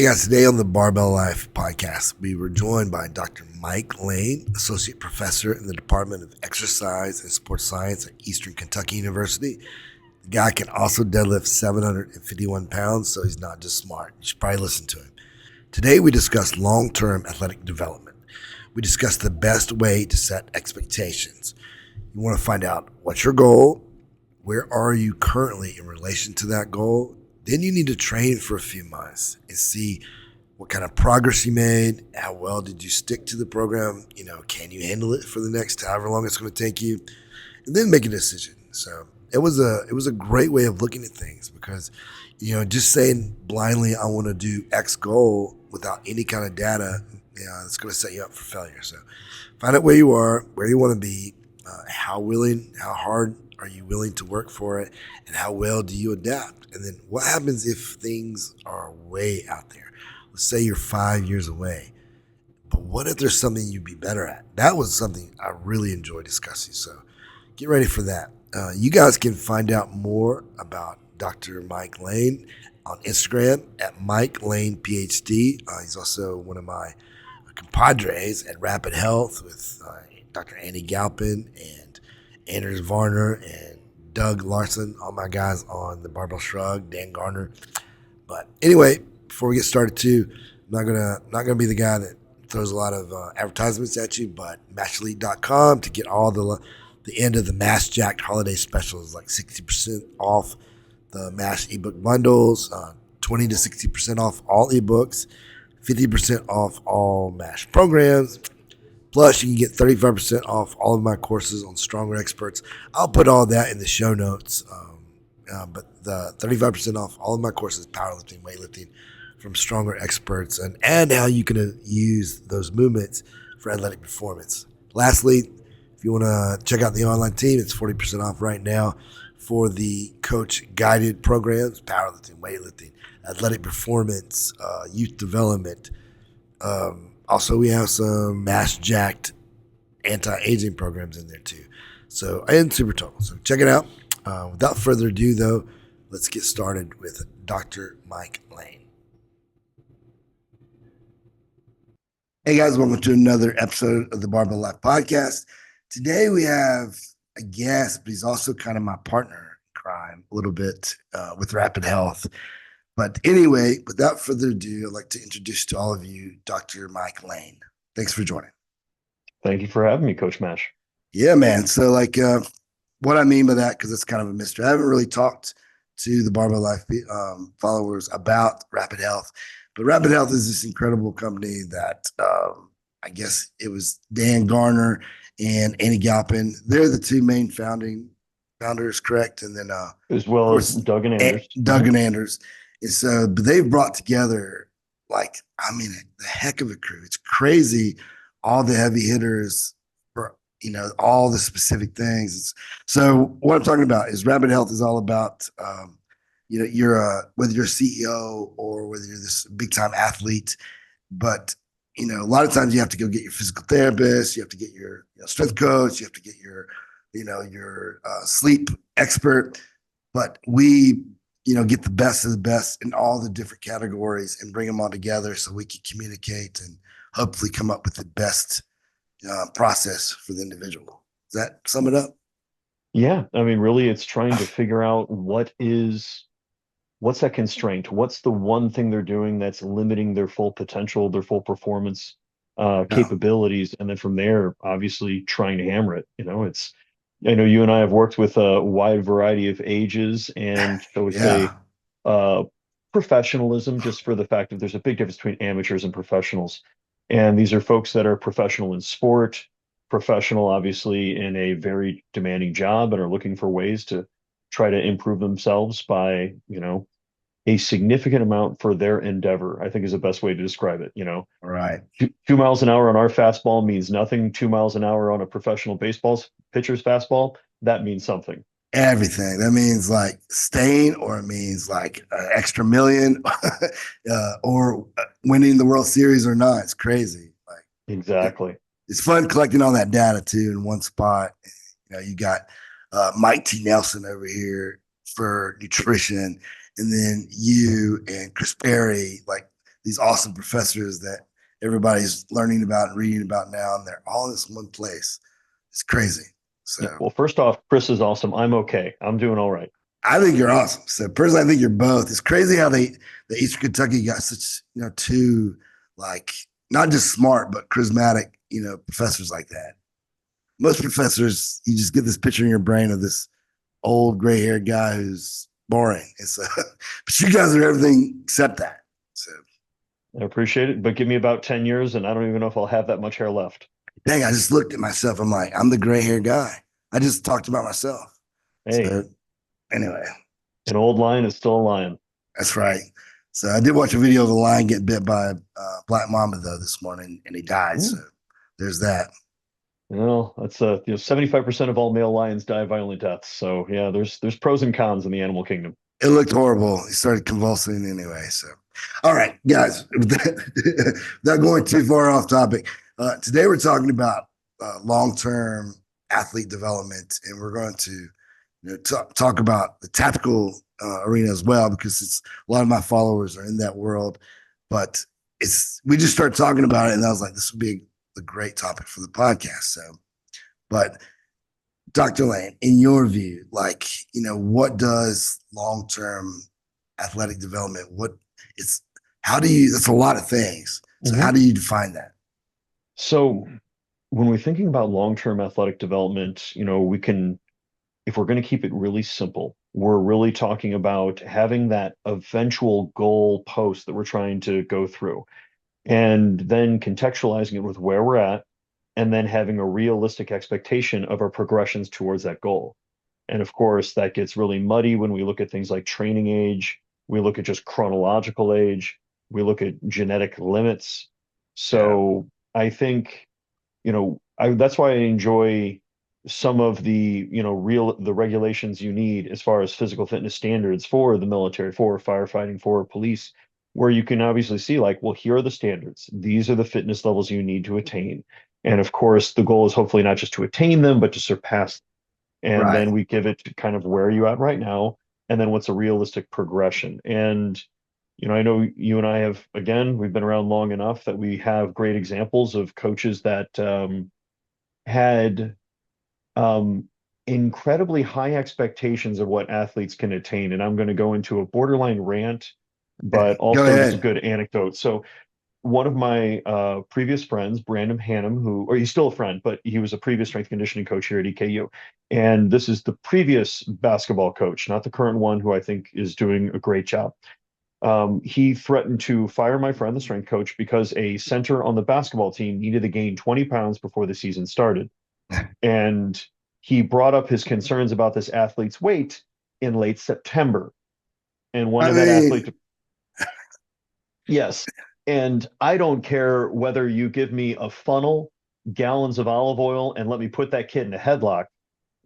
Hey guys, today on the Barbell Life Podcast, we were joined by Dr. Mike Lane, Associate Professor in the Department of Exercise and Sports Science at Eastern Kentucky University. The guy can also deadlift 751 pounds, so he's not just smart. You should probably listen to him. Today we discuss long-term athletic development. We discuss the best way to set expectations. You want to find out what's your goal, where are you currently in relation to that goal. Then you need to train for a few months and see what kind of progress you made, how well did you stick to the program, can you handle it for the next however long it's going to take you, and then make a decision. So it was a great way of looking at things because, just saying blindly I want to do X goal without any kind of data, it's going to set you up for failure. So find out where you are, where you want to be, how hard are you willing to work for it, and how well do you adapt? And then what happens if things are way out there? Let's say you're 5 years away, but what if there's something you'd be better at? That was something I really enjoyed discussing. So get ready for that. You guys can find out more about Dr. Mike Lane on Instagram at Mike Lane PhD. He's also one of my compadres at Rapid Health with Dr. Andy Galpin and Anders Varner and Doug Larson, all my guys on the Barbell Shrug, Dan Garner. But anyway, before we get started too, I'm not gonna be the guy that throws a lot of advertisements at you, but matchelite.com to get all the end of the Mass Jacked holiday specials, like 60% off the Mass ebook bundles, 20 to 60% off all ebooks, 50% off all MASH programs. Plus, you can get 35% off all of my courses on Stronger Experts. I'll put all that in the show notes. But the 35% off all of my courses, powerlifting, weightlifting, from Stronger Experts, and how you can use those movements for athletic performance. Lastly, if you want to check out the online team, it's 40% off right now for the coach guided programs, powerlifting, weightlifting, athletic performance, youth development. Also, we have some Mass Jacked anti-aging programs in there too. So, and Super Total. So check it out. Without further ado, though, let's get started with Dr. Mike Lane. Hey guys, welcome to another episode of the Barbell Life Podcast. Today we have a guest, but he's also kind of my partner in crime a little bit with Rapid Health. But anyway, without further ado, I'd like to introduce to all of you Dr. Mike Lane. Thanks for joining. Thank you for having me, Coach Mash. Yeah, man. So what I mean by that, because it's kind of a mystery, I haven't really talked to the Barbell Life followers about Rapid Health, but Rapid Health is this incredible company that I guess it was Dan Garner and Andy Galpin. They're the two main founders, correct? And then as well as Doug and Anders. Doug and Anders. And so, but they've brought together, the heck of a crew. It's crazy, all the heavy hitters for, all the specific things. So what I'm talking about is Rapid Health is all about, whether you're a CEO or whether you're this big time athlete, but, a lot of times you have to go get your physical therapist, you have to get your strength coach, you have to get your sleep expert, but we, get the best of the best in all the different categories and bring them all together so we can communicate and hopefully come up with the best process for the individual. Does that sum it up? Yeah. I mean, really, it's trying to figure out what's that constraint? What's the one thing they're doing that's limiting their full potential, their full performance capabilities? And then from there, obviously trying to hammer it. I know you and I have worked with a wide variety of ages and shall we say professionalism, just for the fact that there's a big difference between amateurs and professionals. And these are folks that are professional in sport, professional, obviously, in a very demanding job and are looking for ways to try to improve themselves by, a significant amount for their endeavor, I think is the best way to describe it. Right. 2 miles an hour on our fastball means nothing. 2 miles an hour on a professional baseball pitcher's fastball, that means something. Everything. That means staying, or it means extra million or winning the World Series or not. It's crazy. Exactly. It's fun collecting all that data too in one spot. You got Mike T. Nelson over here for nutrition, and then you and Chris Perry, these awesome professors that everybody's learning about and reading about now, and they're all in this one place. It's crazy. So Yeah. Well, first off, Chris is awesome. I'm okay. I'm doing all right. I think you're awesome. So personally, I think you're both. It's crazy how the Eastern Kentucky got such, two like not just smart but charismatic, professors like that. Most professors, you just get this picture in your brain of this old gray haired guy who's boring. And so, but you guys are everything except that. So, I appreciate it, but give me about 10 years and I don't even know if I'll have that much hair left. dang, I just looked at myself. I'm like, I'm the gray haired guy. I just talked about myself. Hey, So, anyway, an old lion is still a lion. that's right. So, I did watch a video of a lion get bit by a black mamba, though, this morning, and he died. So, Mm. there's that. That's 75% of all male lions die violent deaths. So yeah, there's pros and cons in the animal kingdom. It looked horrible. He started convulsing anyway. So, all right, guys, without going too far off topic, today we're talking about long term athlete development, and we're going to talk about the tactical arena as well because it's a lot of my followers are in that world. But we just started talking about it, and I was like, this would be a great topic for the podcast. So, but Dr. Lane, in your view, what does long-term athletic development, that's a lot of things. So Mm-hmm. how do you define that? So when we're thinking about long-term athletic development, if we're going to keep it really simple, we're really talking about having that eventual goal post that we're trying to go through and then contextualizing it with where we're at and then having a realistic expectation of our progressions towards that goal. And of course, that gets really muddy when we look at things like training age, we look at just chronological age, we look at genetic limits. Yeah. So I think, that's why I enjoy some of the, the regulations you need as far as physical fitness standards for the military, for firefighting, for police, where you can obviously see like, well, here are the standards. These are the fitness levels you need to attain. And of course, the goal is hopefully not just to attain them, but to surpass. And Right. then we give it to kind of where are you at right now, and then what's a realistic progression. And I know you and I have, again, we've been around long enough that we have great examples of coaches that had um, incredibly high expectations of what athletes can attain. And I'm going to go into a borderline rant, but Go also just a ahead. good anecdote. So one of my previous friends, Brandon Hannum, or he's still a friend, but he was a previous strength conditioning coach here at EKU. And this is the previous basketball coach, not the current one, who I think is doing a great job. He threatened to fire my friend, the strength coach, because a center on the basketball team needed to gain 20 pounds before the season started. And he brought up his concerns about this athlete's weight in late September and I wanted that athlete mean, to. Yes. And I don't care whether you give me a funnel, gallons of olive oil, and let me put that kid in a headlock.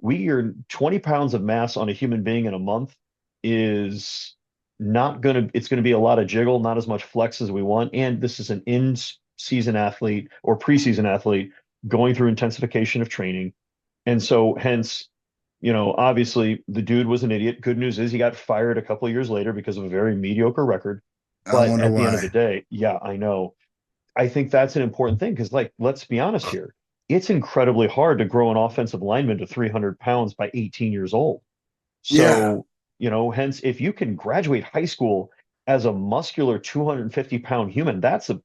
We are 20 pounds of mass on a human being in a month is not going to, it's going to be a lot of jiggle, not as much flex as we want. And this is an in-season athlete or preseason athlete going through intensification of training. And so hence, obviously the dude was an idiot. Good news is he got fired a couple of years later because of a very mediocre record. I But wonder at the end of why. the day, yeah, I know. I think that's an important thing because, like, let's be honest here. It's incredibly hard to grow an offensive lineman to 300 pounds by 18 years old. Yeah, So, hence, if you can graduate high school as a muscular 250 pound human, that's an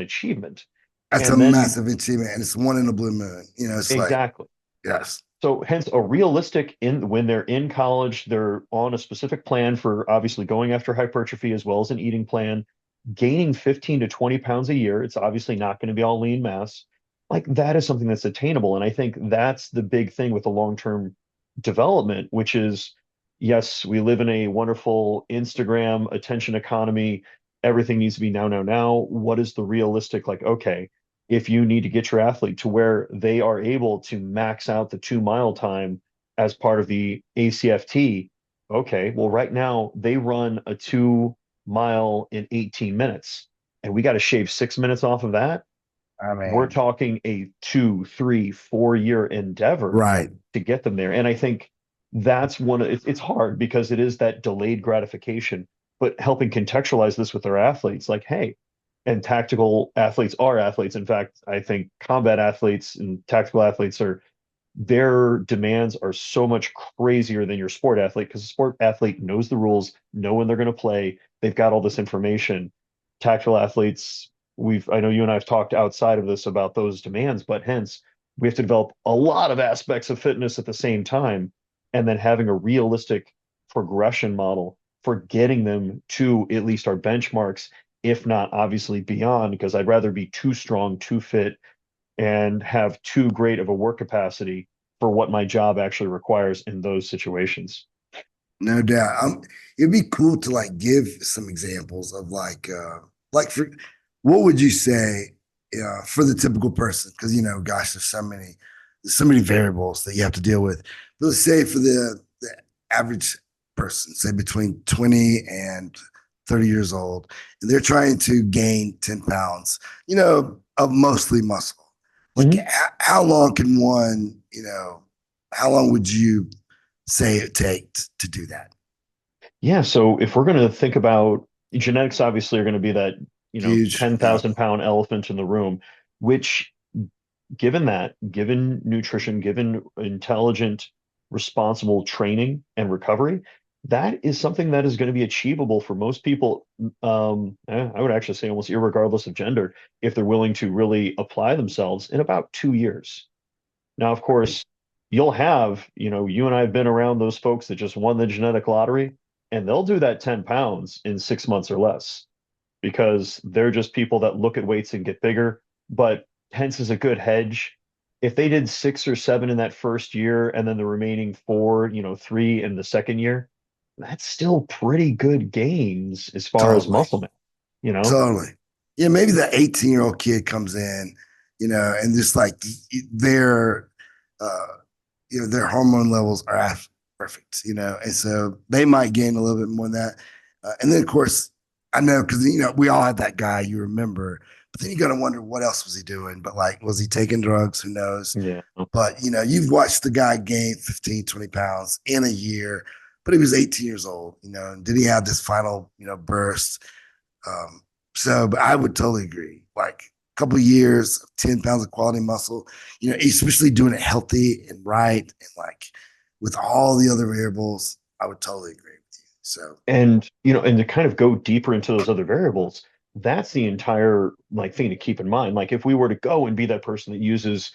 achievement. that's a And then massive achievement, and it's one in a blue moon. It's like, exactly. yes, So hence a realistic in when they're in college, they're on a specific plan for obviously going after hypertrophy as well as an eating plan, gaining 15 to 20 pounds a year. It's obviously not going to be all lean mass. Like that is something that's attainable. And I think that's the big thing with the long-term development, which is yes, we live in a wonderful Instagram attention economy. Everything needs to be now, now, now. What is the realistic, like, okay, if you need to get your athlete to where they are able to max out the 2 mile time as part of the ACFT. Okay, well, right now they run a 2 mile in 18 minutes, and we got to shave 6 minutes off of that. I We're mean, talking a 2, 3, 4 year endeavor right. to get them there. And I think that's it's hard because it is that delayed gratification, but helping contextualize this with our athletes like, hey, and tactical athletes are athletes. In fact, I think combat athletes and tactical athletes are their demands are so much crazier than your sport athlete because the sport athlete knows the rules, know when they're going to play. They've got all this information. Tactical athletes, I know you and I have talked outside of this about those demands, but hence we have to develop a lot of aspects of fitness at the same time, and then having a realistic progression model for getting them to at least our benchmarks, if not obviously beyond, because I'd rather be too strong, too fit, and have too great of a work capacity for what my job actually requires in those situations. No doubt. It'd be cool to like give some examples of like for what would you say for the typical person? Because gosh, there's so many variables that you have to deal with. But let's say for the average person, say between 20 and 30 years old, and they're trying to gain 10 pounds, of mostly muscle. Like, Mhm. how long can one, how long would you say it take to do that? Yeah, so if we're going to think about genetics, obviously are going to be that, Huge. Yeah. 10,000 pound elephant in the room, which given nutrition, given intelligent, responsible training and recovery, that is something that is going to be achievable for most people. I would actually say almost irregardless of gender, if they're willing to really apply themselves in about 2 years. Now, of course, you'll have, you and I have been around those folks that just won the genetic lottery, and they'll do that 10 pounds in 6 months or less because they're just people that look at weights and get bigger. But hence is a good hedge. If they did 6 or 7 in that first year and then the remaining four, 3 in the second year, that's still pretty good gains as far as Totally. muscle mass, you know? Totally. Yeah, maybe the 18-year-old kid comes in, and just like their uh their hormone levels are perfect, and so they might gain a little bit more than that. And then of course, I know because we all had that guy you remember, but then you got to wonder what else was he doing? But like, was he taking drugs? Who knows? Yeah. But you've watched the guy gain 15, 20 pounds in a year, but he was 18 years old, and did he have this final, burst? Um, but I would totally agree. Like a couple of years, 10 pounds of quality muscle, especially doing it healthy and right. And like with all the other variables, I would totally agree with you. So, And to kind of go deeper into those other variables, that's the entire like thing to keep in mind. Like if we were to go and be that person that uses,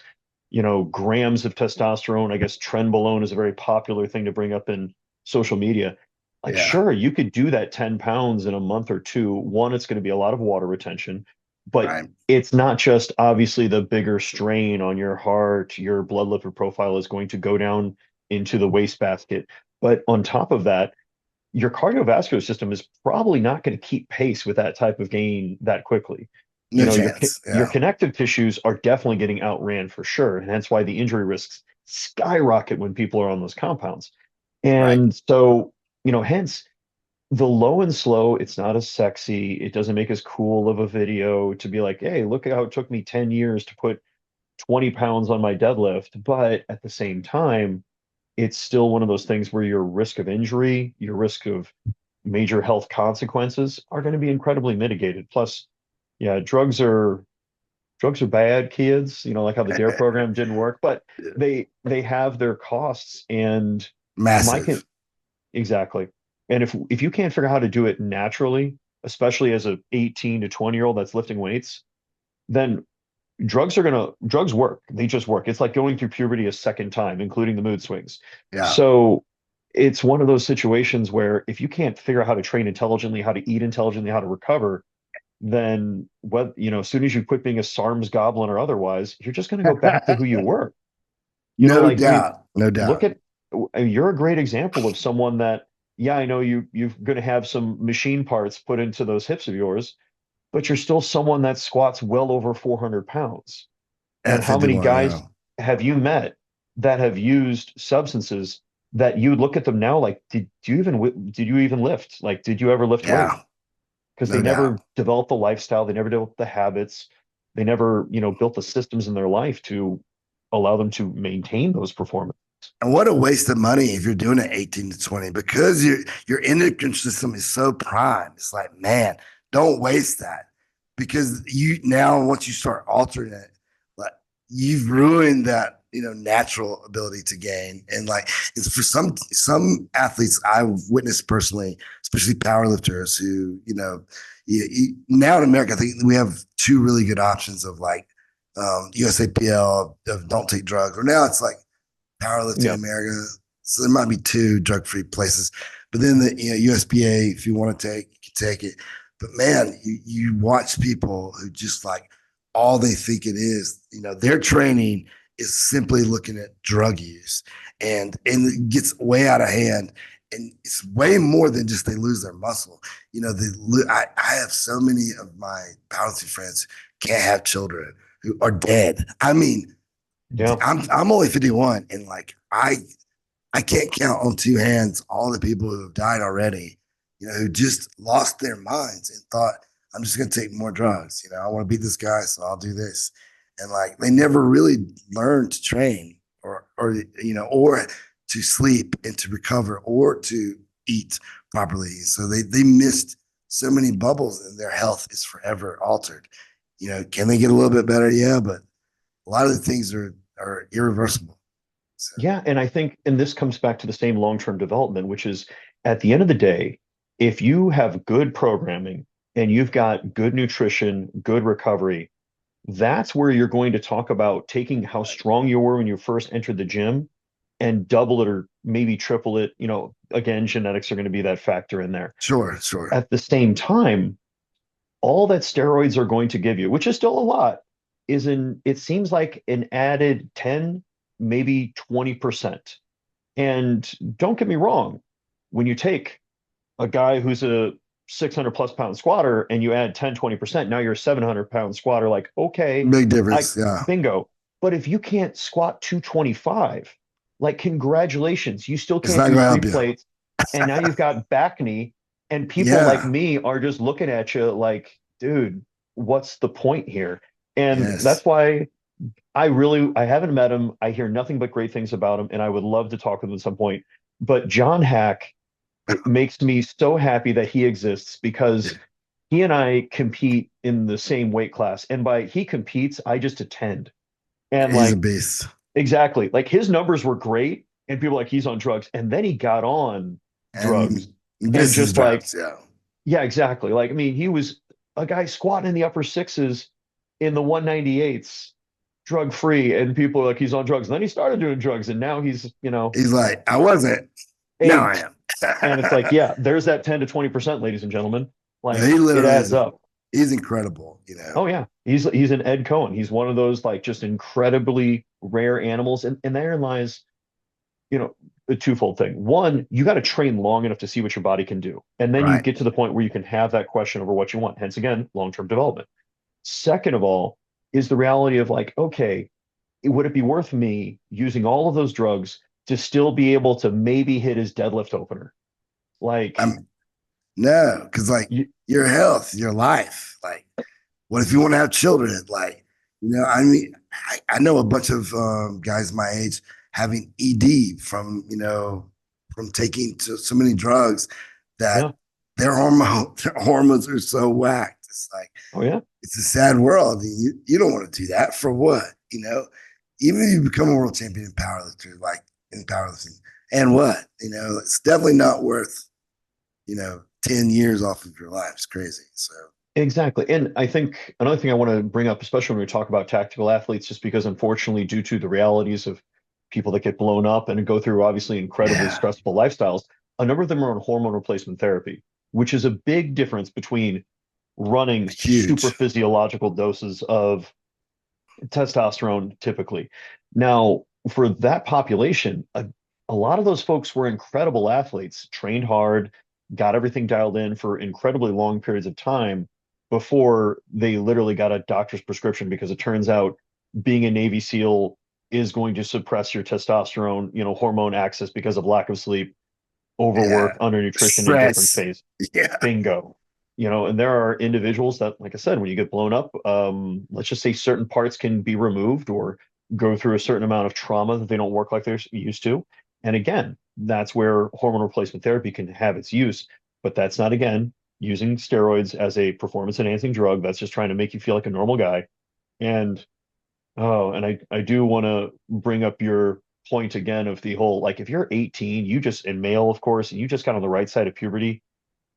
grams of testosterone, I guess trenbolone is a very popular thing to bring up in social media. Like, yeah, sure, you could do that 10 pounds in a month or two. One, it's going to be a lot of water retention, but right. it's not just obviously the bigger strain on your heart, your blood lipid profile is going to go down into the wastebasket. But on top of that, your cardiovascular system is probably not going to keep pace with that type of gain that quickly. No Your chance. your Yeah, connective tissues are definitely getting outran for sure, and that's why the injury risks skyrocket when people are on those compounds. right. And so, hence the low and slow, it's not as sexy. It doesn't make as cool of a video to be like, hey, look at how it took me 10 years to put 20 pounds on my deadlift. But at the same time, it's still one of those things where your risk of injury, your risk of major health consequences are going to be incredibly mitigated. Plus, yeah, drugs are bad, kids, like how the DARE program didn't work, but they have their costs and my can Massive. exactly. And if you can't figure out how to do it naturally, especially as a 18 to 20-year-old that's lifting weights, then drugs work. They just work. It's like going through puberty a second time, including the mood swings. Yeah. So it's one of those situations where if you can't figure out how to train intelligently, how to eat intelligently, how to recover, then as soon as you quit being a SARM's goblin or otherwise, you're just going to go back to who you were. No Like, I mean, doubt. No look doubt. at you're a great example of someone that, yeah, I know you're going to have some machine parts put into those hips of yours, but you're still someone that squats well over 400 pounds. And At how many 51. guys Yeah. have you met that have used substances that you look at them now like, did you even lift? Like, did you ever lift weight? Yeah. Because they No doubt. never developed the lifestyle, they never developed the habits, they never, built the systems in their life to allow them to maintain those performance. And what a waste of money if you're doing it 18 to 20 because your endocrine system is so prime. It's like, man, don't waste that. because you now once you start altering it, like you've ruined that natural ability to gain. And like it's for some athletes I've witnessed personally, especially powerlifters who now in America I think we have two really good options of like USAPL of don't take drugs, or now it's like Powerlifting Yeah. America. So there might be two drug-free places, but then the USPA, if you want to take, you can take it. But man, you watch people who just like all they think it is. Their training is simply looking at drug use, and it gets way out of hand. And it's way more than just they lose their muscle. I have so many of my powerlifting friends can't have children who are dead. I mean, Yeah. I'm only 51, and like I can't count on two hands all the people who have died already, who just lost their minds and thought, I'm just gonna take more drugs. I want to beat this guy, so I'll do this. And like they never really learned to train or to sleep and to recover or to eat properly. So they missed so many bubbles and their health is forever altered. Can they get a little bit better? Yeah, but a lot of the things are irreversible. So, Yeah, and I think, and this comes back to the same long-term development, which is at the end of the day, if you have good programming and you've got good nutrition, good recovery, that's where you're going to talk about taking how strong you were when you first entered the gym and double it or maybe triple it. Again, genetics are going to be that factor in there. sure, sure. At the same time, all that steroids are going to give you, which is still a lot, it seems like an added 10, maybe 20%. And don't get me wrong, when you take a guy who's a 600 plus pound squatter and you add 10, 20%, now you're a 700-pound squatter, like, okay, Big I difference. Yeah. bingo. But if you can't squat 225, like, congratulations, you still It's can't not do going to three help you. plates. And now you've got back knee, and people like Yeah. me are just looking at you like, dude, what's the point here? And Yes. that's why I haven't met him. I hear nothing but great things about him, and I would love to talk with him at some point. But John Hack, it makes me so happy that he exists because he and I compete in the same weight class. And by he competes, I just attend. And He's a like, beast. exactly, like his numbers were great, and people were like, he's on drugs. And then he got on drugs And and this is just like, drugs. Yeah. yeah, exactly. Like, I mean, he was a guy squatting in the upper sixes in the 198s, drug free, and people are like, he's on drugs. And then he started doing drugs, and now he's He's like, I wasn't. Now I eight. am. And it's like, yeah, there's that 10 to 20%, ladies and gentlemen. No, Like he it literally adds is. up. He's incredible. Oh yeah. He's an Ed Cohen. He's one of those like just incredibly rare animals. And therein lies, you know, a twofold thing. One, you got to train long enough to see what your body can do. And then you Right. get to the point where you can have that question over what you want. Hence again, long-term development. Second of all, is the reality of like, okay, would it be worth me using all of those drugs to still be able to maybe hit his deadlift opener? Like, I'm no, because like you, your health, your life. Like, what if you want to have children? Like, I mean, I know a bunch of guys my age having ED from taking so many drugs that yeah. their hormones are so whacked. It's like Oh yeah. it's a sad world. You don't want to do that for what? Even if you become a world champion in powerlifting, like in powerlifting, and what? It's definitely not worth 10 years off of your life. It's crazy. So Exactly. And I think another thing I want to bring up, especially when we talk about tactical athletes, just because unfortunately, due to the realities of people that get blown up and go through obviously incredibly yeah, stressful lifestyles, a number of them are on hormone replacement therapy, which is a big difference between running super huge. physiological doses of testosterone typically. Now, for that population, a lot of those folks were incredible athletes, trained hard, got everything dialed in for incredibly long periods of time before they literally got a doctor's prescription because it turns out being a Navy SEAL is going to suppress your testosterone, hormone axis because of lack of sleep, Yeah, overwork, undernutrition in different stress. phases. Yeah, Bingo. And there are individuals that, like I said, when you get blown up, let's just say certain parts can be removed or go through a certain amount of trauma that they don't work like they're used to. And again, that's where hormone replacement therapy can have its use, but that's not, again, using steroids as a performance enhancing drug that's just trying to make you feel like a normal guy. And I do want to bring up your point again of the whole, like, if you're 18, and male, of course, and you just got on the right side of puberty,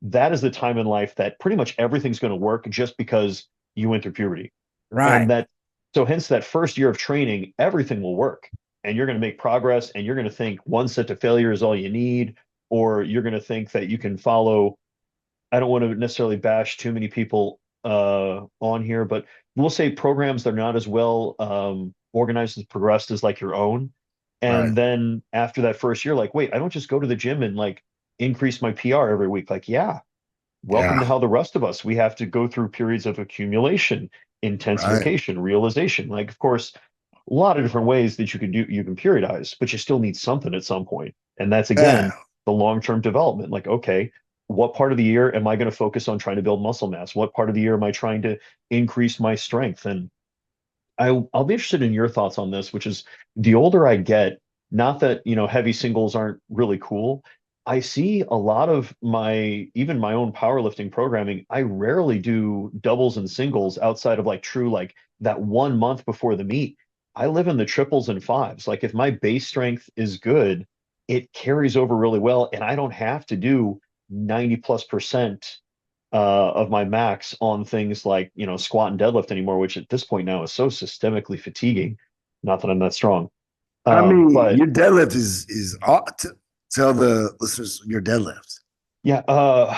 that is the time in life that pretty much everything's going to work just because you went through puberty. Right. And hence that first year of training, everything will work and you're going to make progress and you're going to think one set to failure is all you need, or you're going to think that you can follow. I don't want to necessarily bash too many people on here, but we'll say programs that are not as well organized and progressed as like your own. Right. And then after that first year, like, wait, I don't just go to the gym and like increase my PR every week. Like, yeah, welcome Yeah. to how the rest of us, we have to go through periods of accumulation, Right. intensification, realization. Like, of course, a lot of different ways that you can periodize, but you still need something at some point. And that's Yeah. again the long-term development. Like, okay, what part of the year am I going to focus on trying to build muscle mass? What part of the year am I trying to increase my strength? And I'll be interested in your thoughts on this, which is the older I get, not that, heavy singles aren't really cool. I see a lot of even my own powerlifting programming. I rarely do doubles and singles outside of like true, like that 1 month before the meet. I live in the triples and fives. Like if my base strength is good, it carries over really well. And I don't have to do 90+% of my max on things like squat and deadlift anymore, which at this point now is so systemically fatiguing. Not that I'm that strong, I mean, but your deadlift tell the listeners your deadlift. yeah.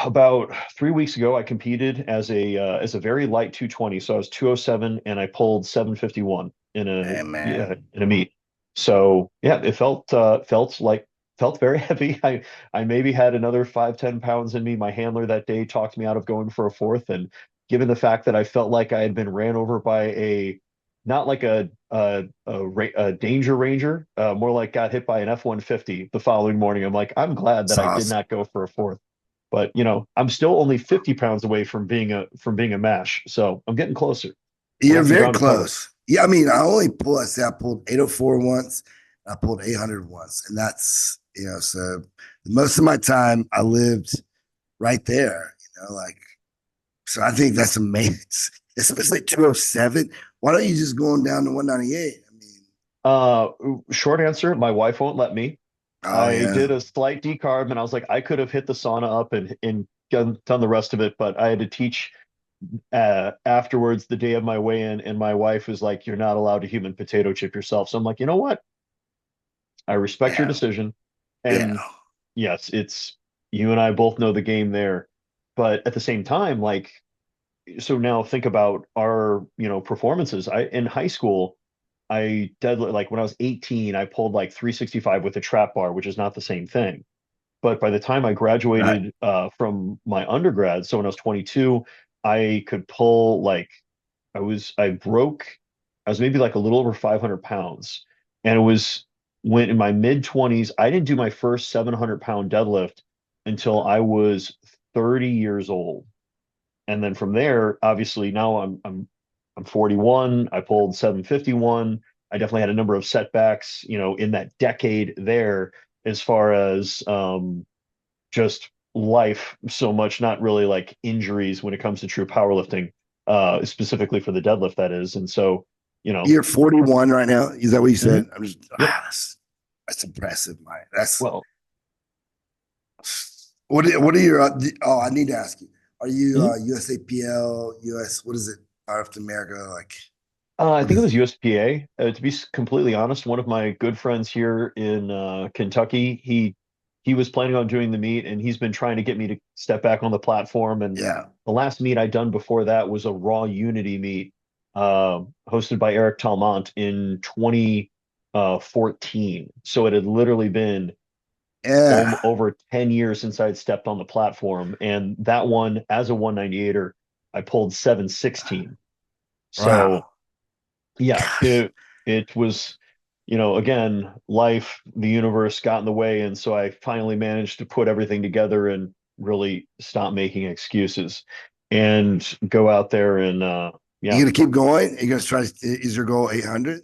About 3 weeks ago, I competed as a very light 220, so I was 207 and I pulled 751 in a Hey, yeah, man. in a meet. So yeah, it felt very heavy. I maybe had another 5-10 pounds in me. My handler that day talked me out of going for a fourth, and given the fact that I felt like I had been ran over by a not like a danger ranger, more like got hit by an F-150 the following morning. I'm like, I'm glad It's that I did awesome. not go for a fourth. But I'm still only 50 pounds away from being a mash. So I'm getting closer. I You're got some very ground to cover. close. Yeah, I mean, I say I pulled 804 once, I pulled 800 once. And that's, so most of my time I lived right there, like, so I think that's amazing, especially 207. Why don't you just go on down to 198? I mean, Uh, Short answer, my wife won't let me. oh, I yeah. did a slight decarb and I was like, I could have hit the sauna up and done the rest of it, but I had to teach afterwards the day of my weigh-in, and my wife was like, "You're not allowed to human potato chip yourself." So I'm like, you know what? I respect your Yeah. decision. Yeah. And yes, it's you and I both know the game there. But at the same time, like, so now think about our, performances. I in high school, I deadlift like when I was 18, I pulled like 365 with a trap bar, which is not the same thing. But by the time I Right. graduated from my undergrad, so when I was 22, I could pull like I broke, I was maybe like a little over 500 pounds. And it was when in my mid 20s, I didn't do my first 700-pound deadlift until I was 30 years old. And then from there, obviously now I'm 41. I pulled 751. I definitely had a number of setbacks, in that decade there as far as just life so much, not really like injuries when it comes to true powerlifting, specifically for the deadlift, that is. And so, You're 41 right now. Is that what you said? mhm, I'm just, yep. that's impressive, Mike. That's, Well, what are your, oh, I need to ask you. Are you mhm. USAPL, US, what is it? Out of America? Like, I what think it is was it? USPA. To be completely honest, one of my good friends here in Kentucky, he was planning on doing the meet, and he's been trying to get me to step back on the platform. And Yeah. the last meet I'd done before that was a Raw Unity meet, hosted by Eric Talmont in 2014. So it had literally been Yeah. over 10 years since I'd stepped on the platform, and that one as a 198er, I pulled 716. Wow. So yeah, Gosh. it was, again, life, the universe got in the way, and so I finally managed to put everything together and really stop making excuses and go out there and You yeah. gonna keep going? You gonna try is your goal 800?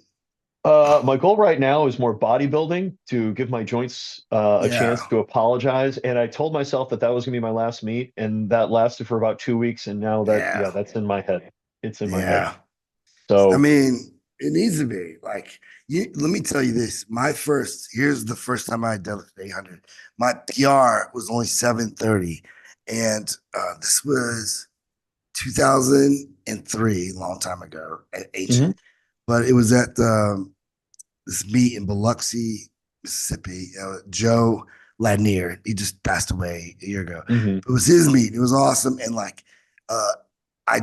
My goal right now is more bodybuilding to give my joints a Yeah, chance to apologize. And I told myself that that was going to be my last meet, and that lasted for about 2 weeks. And now that, yeah, yeah, that's in my head. It's in my head. yeah. I So, mean, it needs to be like you. Let me tell you this: here's the first time I deadlifted 800. My PR was only 730, and this was 2003, a long time ago, ancient. mhm, But it was at this meet in Biloxi, Mississippi. Joe Lanier, he just passed away a year ago. mhm, It was his meet. It was awesome, and like, uh, I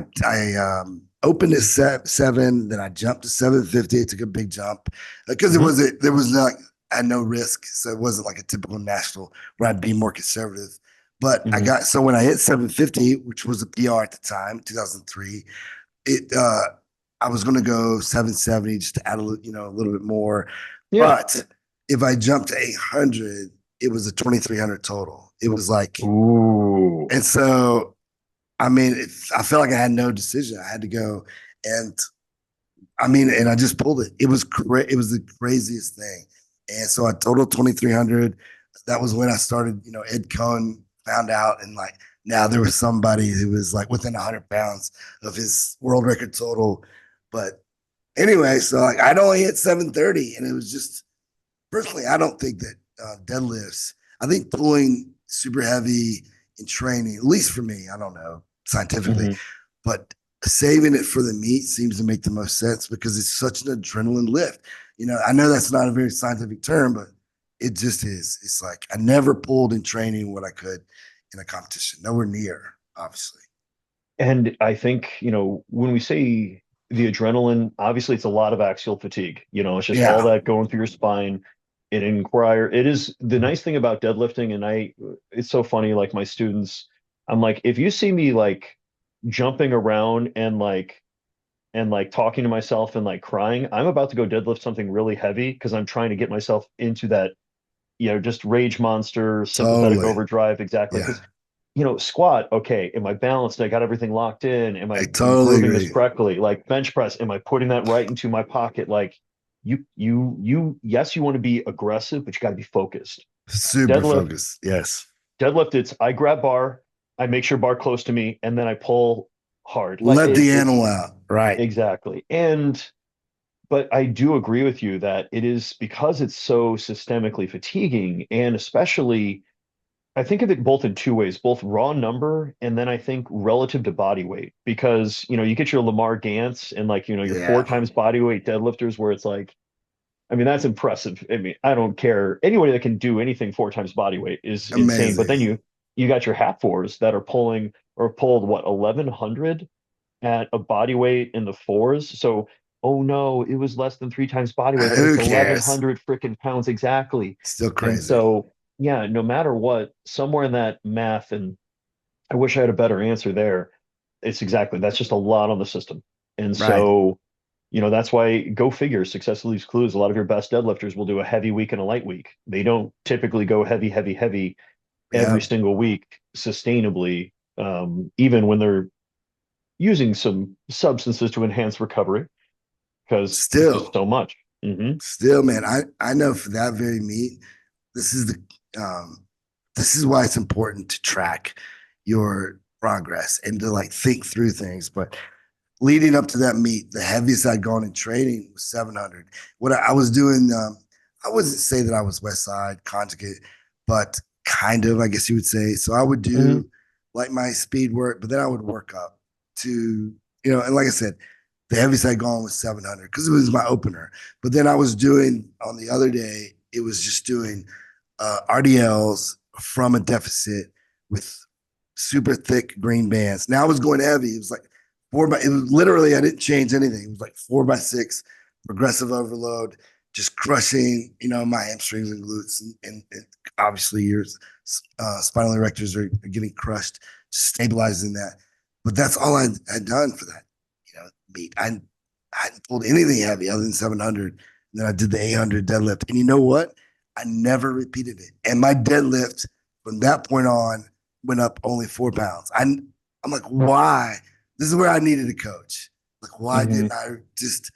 opened at seven, then I jumped to 750. It took a big jump because it mhm, wasn't there was not I had no risk, so it wasn't like a typical national where I'd be more conservative. But I mhm. got so when I hit 750, which was a PR at the time, 2003, it I was going to go 770 just to add a little bit more. Yeah. But if I jumped to 800, it was a 2300 total. It was like, Ooh. and so I mean, I felt like I had no decision. I had to go, and I mean, and I just pulled it. It was the craziest thing. And so I totaled 2300. That was when I started. Ed Cohen found out, and like now there was somebody who was like within 100 pounds of his world record total. But anyway, so like I'd only hit 730, and it was just personally, I don't think that deadlifts. I think pulling super heavy in training, at least for me, I don't know scientifically, Mhm. but saving it for the meet seems to make the most sense because it's such an adrenaline lift. I know that's not a very scientific term, but it just is. It's like I never pulled in training what I could in a competition, nowhere near, obviously. And I think, when we say the adrenaline, obviously it's a lot of axial fatigue. It's just all Yeah. that going through your spine. It is the nice thing about deadlifting, and it's so funny, like my students, I'm like, if you see me like jumping around and like talking to myself and like crying, I'm about to go deadlift something really heavy because I'm trying to get myself into that, just rage monster, sympathetic Totally. overdrive. Exactly. Yeah. Because squat, okay, am I balanced? I got everything locked in. Am I I totally moving this agree. correctly? Like bench press, am I putting that right into my pocket? Like yes, you want to be aggressive, but you got to be focused. Super Deadlift, focused. Yes. deadlift, it's I grab bar, I make sure bar close to me, and then I pull hard. Like Let the it's animal out. Right. exactly. But I do agree with you that it is because it's so systemically fatiguing, and especially I think of it both in two ways, both raw number and then I think relative to body weight. Because, you get your Lamar Gants and like, your four Yeah. times body weight deadlifters where it's like, I mean, that's impressive. I mean, I don't care. Anybody that can do anything four times body weight is insane. But then Amazing. you got your hat fours that are pulling or pulled what, 1100 at a body weight in the fours. So, oh no, it was less than three times body weight, but Who it's cares? 1100 freaking pounds exactly. Still And crazy. so, yeah, no matter what, somewhere in that math, and I wish I had a better answer there. It's exactly that's just a lot on the system. And Right. so, that's why go figure, success leaves clues. A lot of your best deadlifters will do a heavy week and a light week. They don't typically go heavy, heavy, heavy every Yeah. single week sustainably, even when they're using some substances to enhance recovery because it's just Still, so much. Hmm. still, man. I know for that very meet, this is the this is why it's important to track your progress and to like think through things. But leading up to that meet, the heaviest I'd gone in training was 700. What I was doing, I wouldn't say that I was West Side conjugate, but kind of, I guess you would say. So I would Hmm. do like my speed work, but then I would work up to, and like I said, the heaviest I'd gone was 700 because it was my opener. But then I was doing on the other day, it was just doing RDLs from a deficit with super thick green bands. Now I was going heavy. It was like it was literally, I didn't change anything. It was like 4x6, progressive overload, just crushing, my hamstrings and glutes. And obviously your spinal erectors are getting crushed, stabilizing that. But that's all I had done for that, meet. I hadn't pulled anything heavy other than 700. And then I did the 800 deadlift. And you know what? I never repeated it. And my deadlift from that point on went up only 4 pounds. I'm like, why? This is where I needed a coach. Like, why Hmm. didn't I just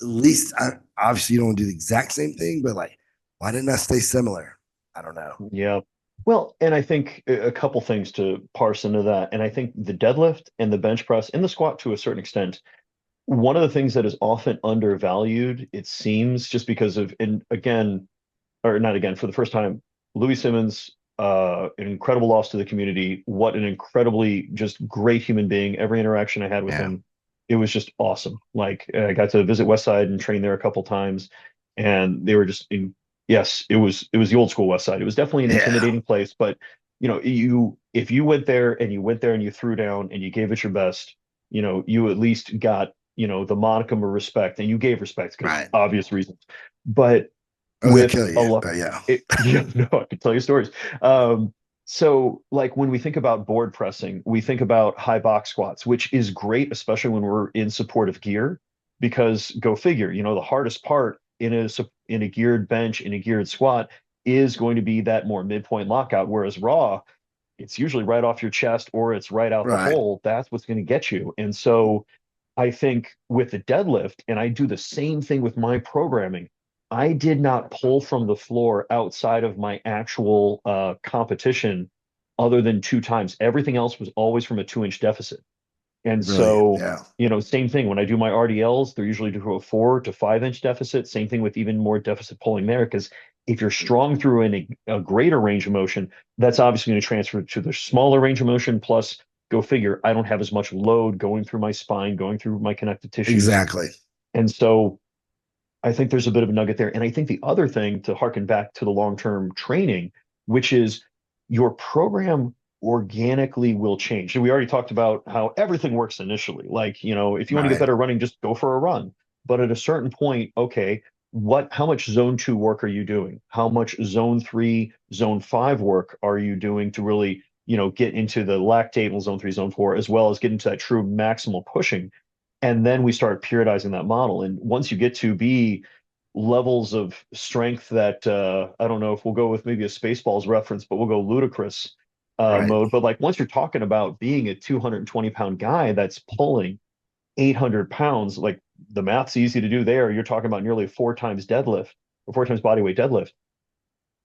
least obviously you don't do the exact same thing, but like, why didn't I stay similar? I don't know. Yeah. Well, and I think a couple things to parse into that. And I think the deadlift and the bench press and the squat to a certain extent, one of the things that is often undervalued, it seems, just because of, and again, or not again, for the first time, Louis Simmons, an incredible loss to the community. What an incredibly just great human being. Every interaction I had with Yeah. him, it was just awesome. Like I got to visit West Side and train there a couple times, and they were just in, yes, it was the old school West Side. It was definitely an Yeah. intimidating place, but you if you went there and you went there and you threw down and you gave it your best, you at least got, the modicum of respect, and you gave respect because Right. obvious reasons. But I was gonna with kill a you, lot, but yeah. yeah, no, I could tell you stories. So like when we think about board pressing, we think about high box squats, which is great, especially when we're in supportive gear, because go figure, the hardest part in a geared bench, in a geared squat, is going to be that more midpoint lockout, whereas raw, it's usually right off your chest or it's right out the Right. hole. That's what's going to get you. And so I think with the deadlift, and I do the same thing with my programming, I did not pull from the floor outside of my actual competition other than two times. Everything else was always from a 2 inch deficit. And Brilliant. so, Yeah. same thing when I do my RDLs, they're usually to a 4 to 5 inch deficit. Same thing with even more deficit pulling there, because if you're strong through a greater range of motion, that's obviously going to transfer to the smaller range of motion. Plus, go figure, I don't have as much load going through my spine, going through my connective tissues. Exactly. And so I think there's a bit of a nugget there. And I think the other thing to harken back to the long-term training, which is your program organically will change. And we already talked about how everything works initially. Like, if you want to get Right. better running, just go for a run. But at a certain point, okay, how much zone two work are you doing? How much zone three, zone five work are you doing to really, get into the lactate and zone three, zone four, as well as get into that true maximal pushing? And then we start periodizing that model. And once you get to be levels of strength that I don't know if we'll go with maybe a Spaceballs reference, but we'll go ludicrous Right. mode. But like once you're talking about being a 220-pound guy that's pulling 800 pounds, like the math's easy to do there. You're talking about nearly four times deadlift or four times body weight deadlift.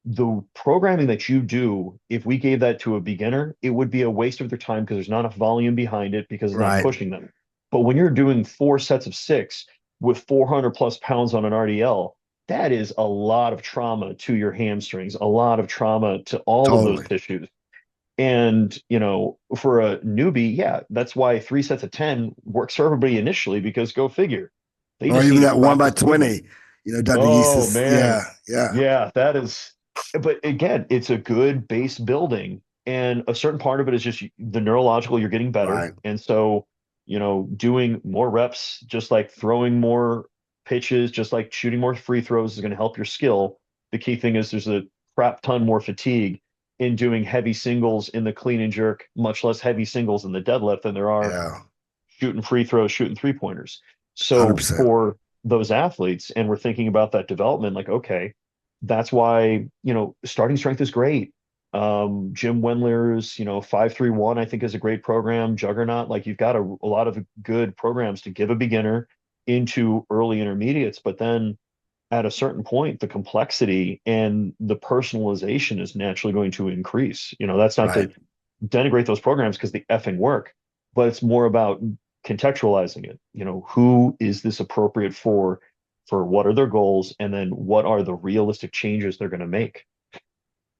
The programming that you do, if we gave that to a beginner, it would be a waste of their time because there's not enough volume behind it because it's not Right. pushing them. But when you're doing four sets of six with 400 plus pounds on an RDL, that is a lot of trauma to your hamstrings, a lot of trauma to all of those Totally. tissues. And, for a newbie, yeah, that's why 3 sets of 10 works for everybody initially because go figure. They Or just even need to that one by practice movement. 20, Dr. Oh Geesis. man. Yeah. Yeah. Yeah, that is, but again, it's a good base building. And a certain part of it is just the neurological, you're getting better. Right. And so, doing more reps, just like throwing more pitches, just like shooting more free throws is going to help your skill. The key thing is there's a crap ton more fatigue in doing heavy singles in the clean and jerk, much less heavy singles in the deadlift than there are Yeah. shooting free throws, shooting three pointers. So 100%. for those athletes, and we're thinking about that development, like, okay, that's why, starting strength is great. Jim Wendler's, 531, I think is a great program. Juggernaut, like you've got a lot of good programs to give a beginner into early intermediates, but then at a certain point, the complexity and the personalization is naturally going to increase. That's not Right. to denigrate those programs because they effing work, but it's more about contextualizing it. Who is this appropriate for what are their goals, and then what are the realistic changes they're going to make?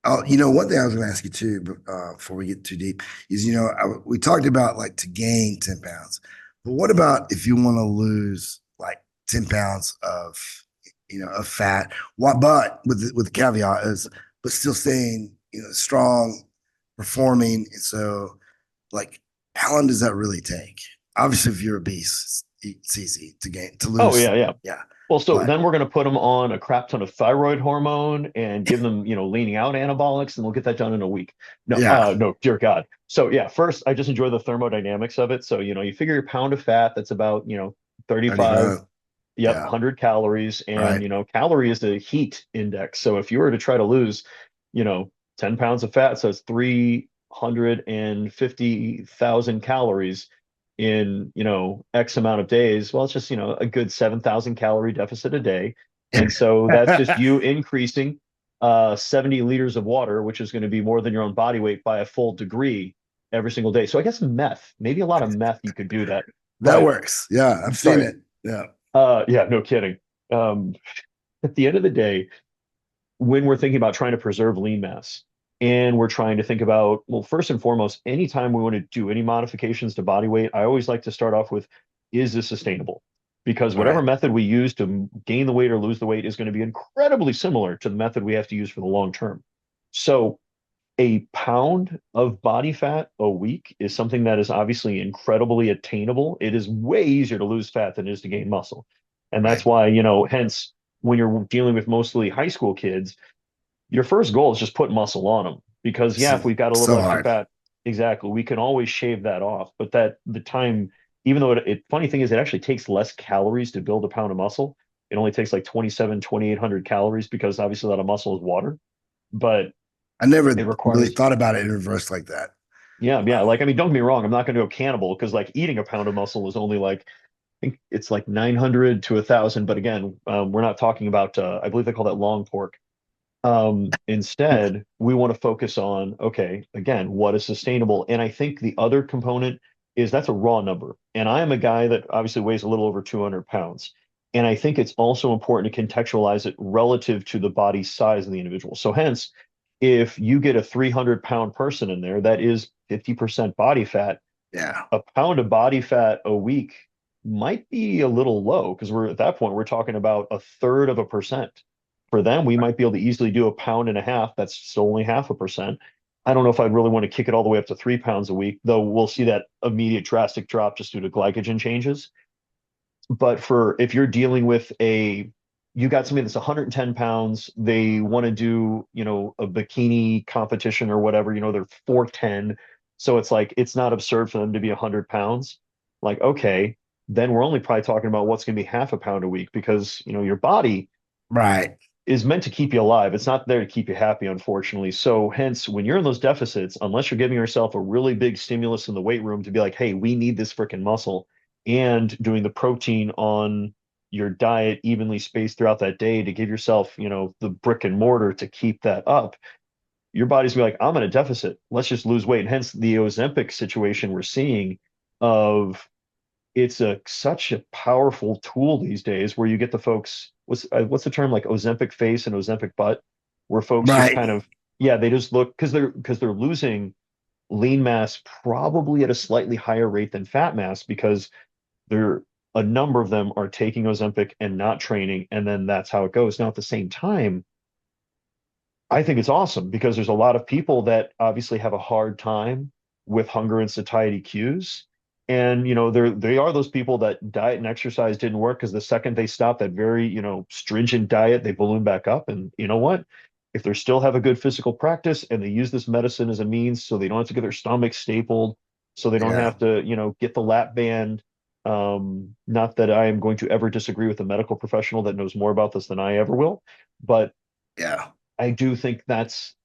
Oh, one thing I was going to ask you too, before we get too deep, is we talked about like to gain 10 pounds, but what about if you want to lose like 10 pounds of fat? What, but with the caveat is, but still staying strong, performing. And so, like, how long does that really take? Obviously, if you're obese, it's easy to Oh lose. yeah, yeah. Yeah, Well, so but then we're going to put them on a crap ton of thyroid hormone and give them, leaning out anabolics, and we'll get that done in a week. No, yeah, no, dear God. So yeah, first I just enjoy the thermodynamics of it. So, you figure your pound of fat, that's about, 35, 35. yep, Yeah, 100 calories. And, right. calorie is the heat index. So if you were to try to lose, you know, 10 pounds of fat, so it's 350,000 calories. in, X amount of days. Well, it's just, a good 7,000 calorie deficit a day. And so that's just you increasing 70 liters of water, which is going to be more than your own body weight by a full degree every single day. So I guess meth, maybe a lot of meth, you could do that. That But works. Yeah, I've seen sorry, it. Yeah. yeah, no kidding. Um, at the end of the day, when we're thinking about trying to preserve lean mass and we're trying to think about, well, first and foremost, anytime we want to do any modifications to body weight, I always like to start off with, is this sustainable? Because whatever Right. method we use to gain the weight or lose the weight is going to be incredibly similar to the method we have to use for the long term. So a pound of body fat a week is something that is obviously incredibly attainable. It is way easier to lose fat than it is to gain muscle. And that's Right. why, hence when you're dealing with mostly high school kids, your first goal is just put muscle on them because yeah, So, if we've got a little so extra hard. fat, exactly, we can always shave that off. But that the time, even though funny thing is it actually takes less calories to build a pound of muscle. It only takes like 2,800 calories because obviously a lot of muscle is water, but I never it really requires, thought about it in reverse like that. yeah. Like, I mean, don't get me wrong, I'm not going to go cannibal because like eating a pound of muscle is only like, I think it's like 900 to 1,000. But again, we're not talking about, I believe they call that long pork. Instead, we want to focus on, okay, again, what is sustainable? And I think the other component is that's a raw number. And I am a guy that obviously weighs a little over 200 pounds. And I think it's also important to contextualize it relative to the body size of the individual. So hence, if you get a 300-pound person in there, that is 50% body fat. Yeah. A pound of body fat a week might be a little low because we're at that point, we're talking about a third of a percent. For them, we might be able to easily do a pound and a half. That's still only half a percent. I don't know if I'd really want to kick it all the way up to 3 pounds a week, though we'll see that immediate drastic drop just due to glycogen changes. But for if you're dealing with you got somebody that's 110 pounds, they want to do, a bikini competition or whatever, they're 410. So it's like, it's not absurd for them to be 100 pounds. Like, okay, then we're only probably talking about what's going to be half a pound a week because, your body Right. is meant to keep you alive. It's not there to keep you happy, unfortunately. So hence, when you're in those deficits, unless you're giving yourself a really big stimulus in the weight room to be like, hey, we need this freaking muscle, and doing the protein on your diet evenly spaced throughout that day to give yourself, the brick and mortar to keep that up, your body's gonna be like, I'm in a deficit. Let's just lose weight. And hence the Ozempic situation we're seeing of it's such a powerful tool these days where you get the folks what's the term, like Ozempic face and Ozempic butt, where folks just Right. kind of, yeah, they just look because they're losing lean mass probably at a slightly higher rate than fat mass because they're a number of them are taking Ozempic and not training, and then that's how it goes. Now at the same time, I think it's awesome because there's a lot of people that obviously have a hard time with hunger and satiety cues. And they are those people that diet and exercise didn't work because the second they stop that very, stringent diet, they balloon back up. And you know what? If they still have a good physical practice and they use this medicine as a means so they don't have to get their stomach stapled, so they don't Yeah. have to, get the lap band. Not that I am going to ever disagree with a medical professional that knows more about this than I ever will, but Yeah. I do think it's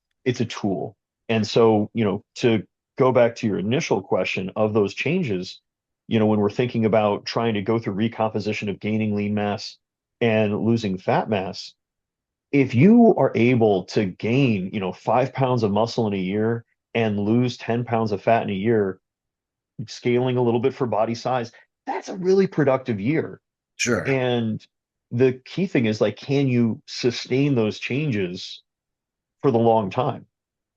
a tool. And so, to go back to your initial question of those changes, when we're thinking about trying to go through recomposition of gaining lean mass and losing fat mass, if you are able to gain, 5 pounds of muscle in a year and lose 10 pounds of fat in a year, scaling a little bit for body size, that's a really productive year. Sure. And the key thing is like, can you sustain those changes for the long time?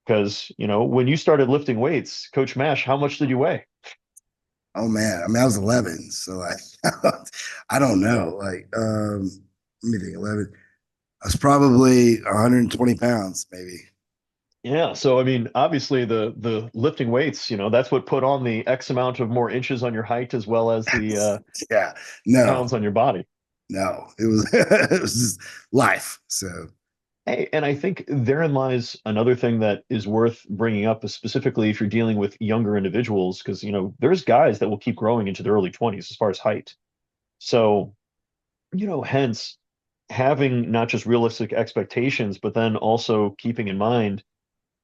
Because, when you started lifting weights, Coach Mash, how much did you weigh? Oh man. I mean, I was 11, so like, I don't know. Like, let me think. 11. I was probably 120 pounds, maybe. Yeah, so I mean, obviously the lifting weights, that's what put on the X amount of more inches on your height as well as the Yeah. No. pounds on your body. No. It was it was just life. So Hey, and I think therein lies another thing that is worth bringing up, specifically if you're dealing with younger individuals, because there's guys that will keep growing into their early 20s as far as height. So, hence having not just realistic expectations, but then also keeping in mind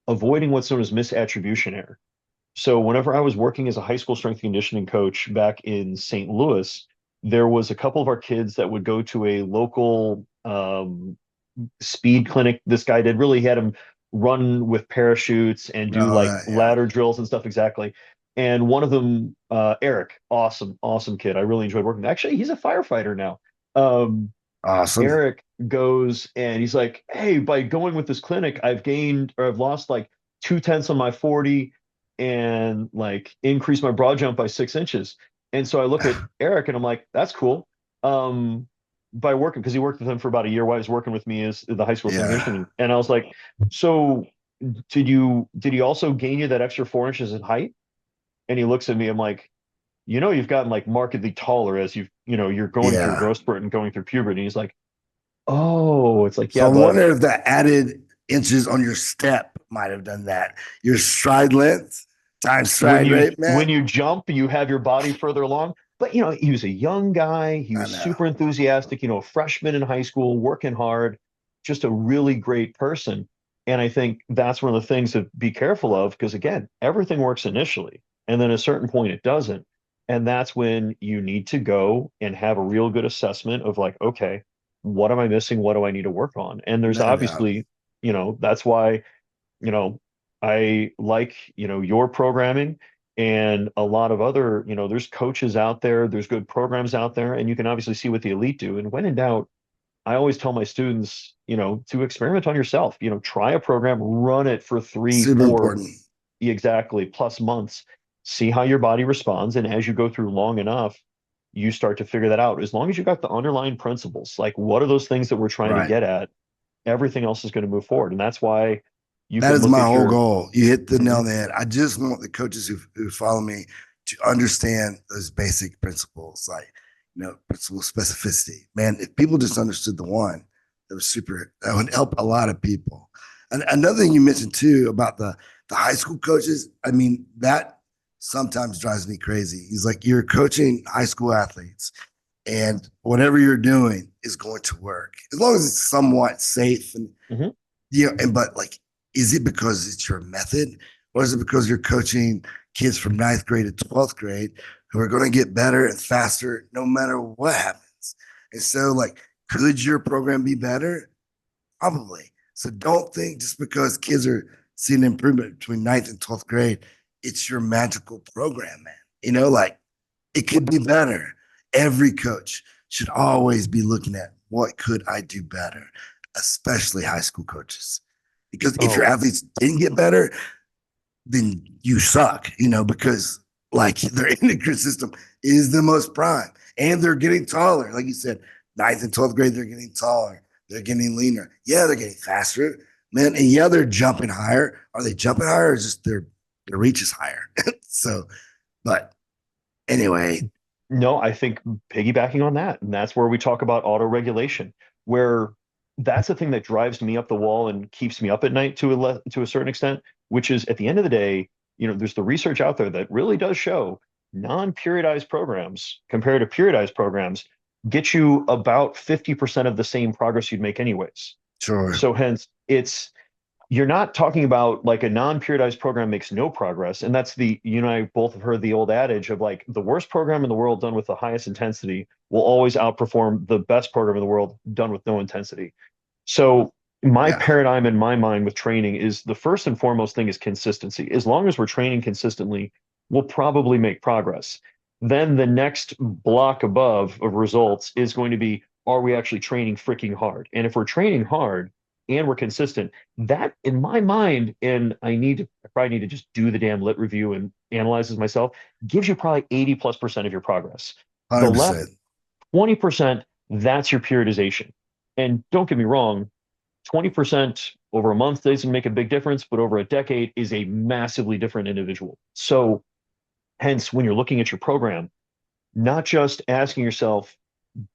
avoiding what's known as misattribution error. So whenever I was working as a high school strength and conditioning coach back in St. Louis, there was a couple of our kids that would go to a local speed clinic. This guy did really had him run with parachutes and do Oh, like yeah. ladder drills and stuff exactly. And one of them, Eric, awesome kid. I really enjoyed working. Actually, he's a firefighter now. Um, Awesome. Eric goes and he's like, "Hey, by going with this clinic, I've gained or I've lost like 2/10 on my 40 and like increased my broad jump by 6 inches." And so I look at Eric and I'm like, "That's cool." Um, by working because he worked with him for about a year while he was working with me as the high school strength and Yeah. conditioning. And I was like, "So did he also gain you that extra 4 inches in height?" And he looks at me. I'm like, you've gotten like markedly taller as you're going through Yeah. growth spurt and going through puberty. And he's like, oh, it's like, So yeah, I bud. wonder if the added inches on your step might have done that. Your stride length times When stride you rate, when man. you jump, you have your body further along. But he was a young guy. He I was know. super enthusiastic, a freshman in high school, working hard, just a really great person. And I think that's one of the things to be careful of, because again, everything works initially, and then at a certain point it doesn't. And that's when you need to go and have a real good assessment of like, okay, what am I missing? What do I need to work on? And there's No doubt. obviously, that's why you know, I like, your programming and a lot of other, there's coaches out there, there's good programs out there, and you can obviously see what the elite do. And when in doubt, I always tell my students, to experiment on yourself, try a program, run it for three, Super four, important. exactly plus months, see how your body responds. And as you go through long enough, you start to figure that out. As long as you got the underlying principles, like what are those things that we're trying to Right. get at, everything else is going to move forward. And that's why you That can is look my at whole your goal. You hit the nail Mhm. on the head. I just want the coaches who follow me to understand those basic principles, like, principle of specificity. Man, if people just understood the one, that would help a lot of people. And another thing you mentioned too about the high school coaches, I mean, that sometimes drives me crazy. He's like, you're coaching high school athletes and whatever you're doing is going to work as long as it's somewhat safe and Mhm. but like, is it because it's your method, or is it because you're coaching kids from ninth grade to 12th grade who are going to get better and faster no matter what happens? And so, like, could your program be better? Probably. So don't think just because kids are seeing improvement between ninth and 12th grade, it's your magical program, man. Like, it could be better. Every coach should always be looking at what could I do better, especially high school coaches. Because if your Oh, athletes didn't get better, then you suck, because like their endocrine system is the most prime and they're getting taller. Like you said, ninth and 12th grade, they're getting taller. They're getting leaner. Yeah, they're getting faster, man. And yeah, they're jumping higher. Are they jumping higher or just their reach is higher? So, but anyway, no, I think piggybacking on that, and that's where we talk about auto regulation, where that's the thing that drives me up the wall and keeps me up at night to a certain extent, which is at the end of the day, there's the research out there that really does show non-periodized programs compared to periodized programs get you about 50% of the same progress you'd make anyways. sure. So hence you're not talking about like a non-periodized program makes no progress. And that's I both have heard the old adage of like the worst program in the world done with the highest intensity will always outperform the best program in the world done with no intensity. So my Yeah. paradigm in my mind with training is the first and foremost thing is consistency. As long as we're training consistently, we'll probably make progress. Then the next block above of results is going to be, are we actually training freaking hard? And if we're training hard and we're consistent, that in my mind, and I probably need to just do the damn lit review and analyze this myself, gives you probably 80+% of your progress. The left 100%. 20%, that's your periodization. And don't get me wrong, 20% over a month doesn't make a big difference, but over a decade is a massively different individual. So, hence, when you're looking at your program, not just asking yourself,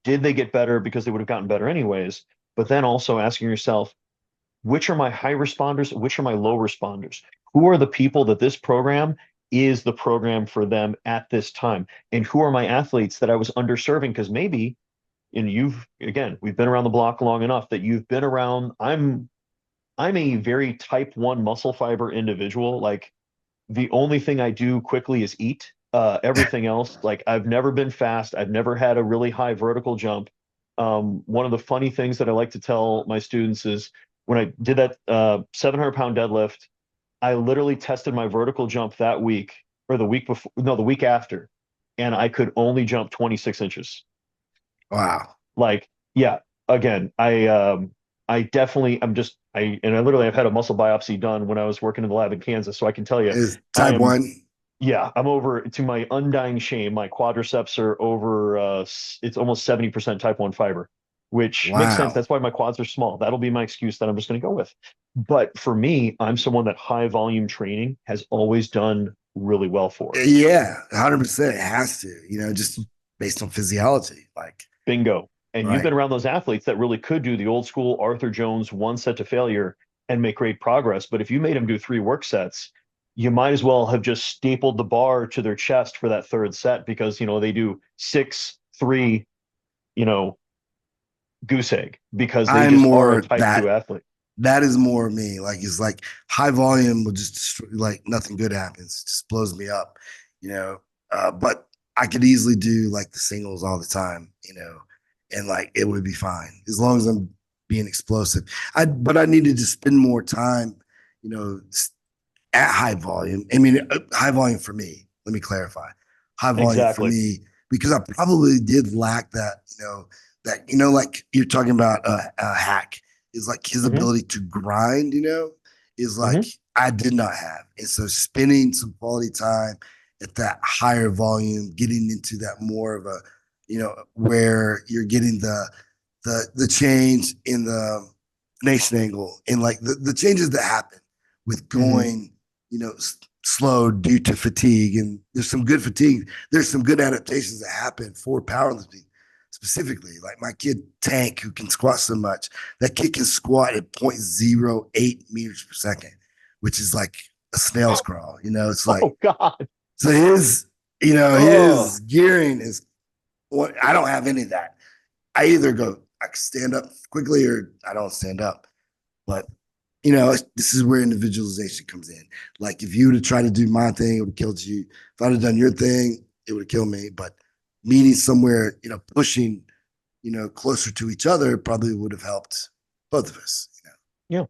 did they get better because they would have gotten better anyways, but then also asking yourself, which are my high responders, which are my low responders? Who are the people that this program is the program for them at this time? And who are my athletes that I was underserving? Because maybe, and we've been around the block long enough that you've been around. I'm a very type 1 muscle fiber individual. Like The only thing I do quickly is eat. Everything else, like I've never been fast. I've never had a really high vertical jump. One of the funny things that I like to tell my students is when I did that 700-pound deadlift, I literally tested my vertical jump that week or the week before, no, the week after, and I could only jump 26 inches. Wow. Like, yeah, again, I definitely I literally I've had a muscle biopsy done when I was working in the lab in Kansas, so I can tell you Is I type am 1? yeah, I'm over to my undying shame. My quadriceps are over it's almost 70% type 1 fiber, which makes sense. Wow. That's why my quads are small. That'll be my excuse that I'm just going to go with. But for me, I'm someone that high volume training has always done really well for. Yeah, 100%. It has to, just based on physiology. Like, Bingo. And you've right. been around those athletes that really could do the old school Arthur Jones one set to failure and make great progress. But if you made them do 3 work sets, you might as well have just stapled the bar to their chest for that third set because, they do 6, 3, you know, goose egg because they I'm just are a more type 2 that. athlete. That is more me. Like, it's like high volume will just destroy, like nothing good happens. It just blows me up, you know. But I could easily do like the singles all the time, and like it would be fine as long as I'm being explosive. But I needed to spend more time, you know, at high volume. I mean, high volume for me. Let me clarify. High volume for Exactly. me because I probably did lack that. Like you're talking about a hack is like his Hmm. ability to grind. Is like Hmm. I did not have, and so spending some quality time at that higher volume, getting into that more of a, where you're getting the change in the nation angle and like the changes that happen with Hmm. going, slow due to fatigue. And there's some good fatigue. There's some good adaptations that happen for powerlifting specifically. Like my kid Tank, who can squat so much, that kid can squat at 0.08 meters per second, which is like a snail's crawl. It's like, Oh God. so Oh. his gearing is what I don't have any of that. I either go, I stand up quickly or I don't stand up. But this is where individualization comes in. Like if you would have tried to do my thing, it would have killed you. If I'd have done your thing, it would have killed me. But meeting somewhere, pushing, closer to each other probably would have helped both of us. Yeah.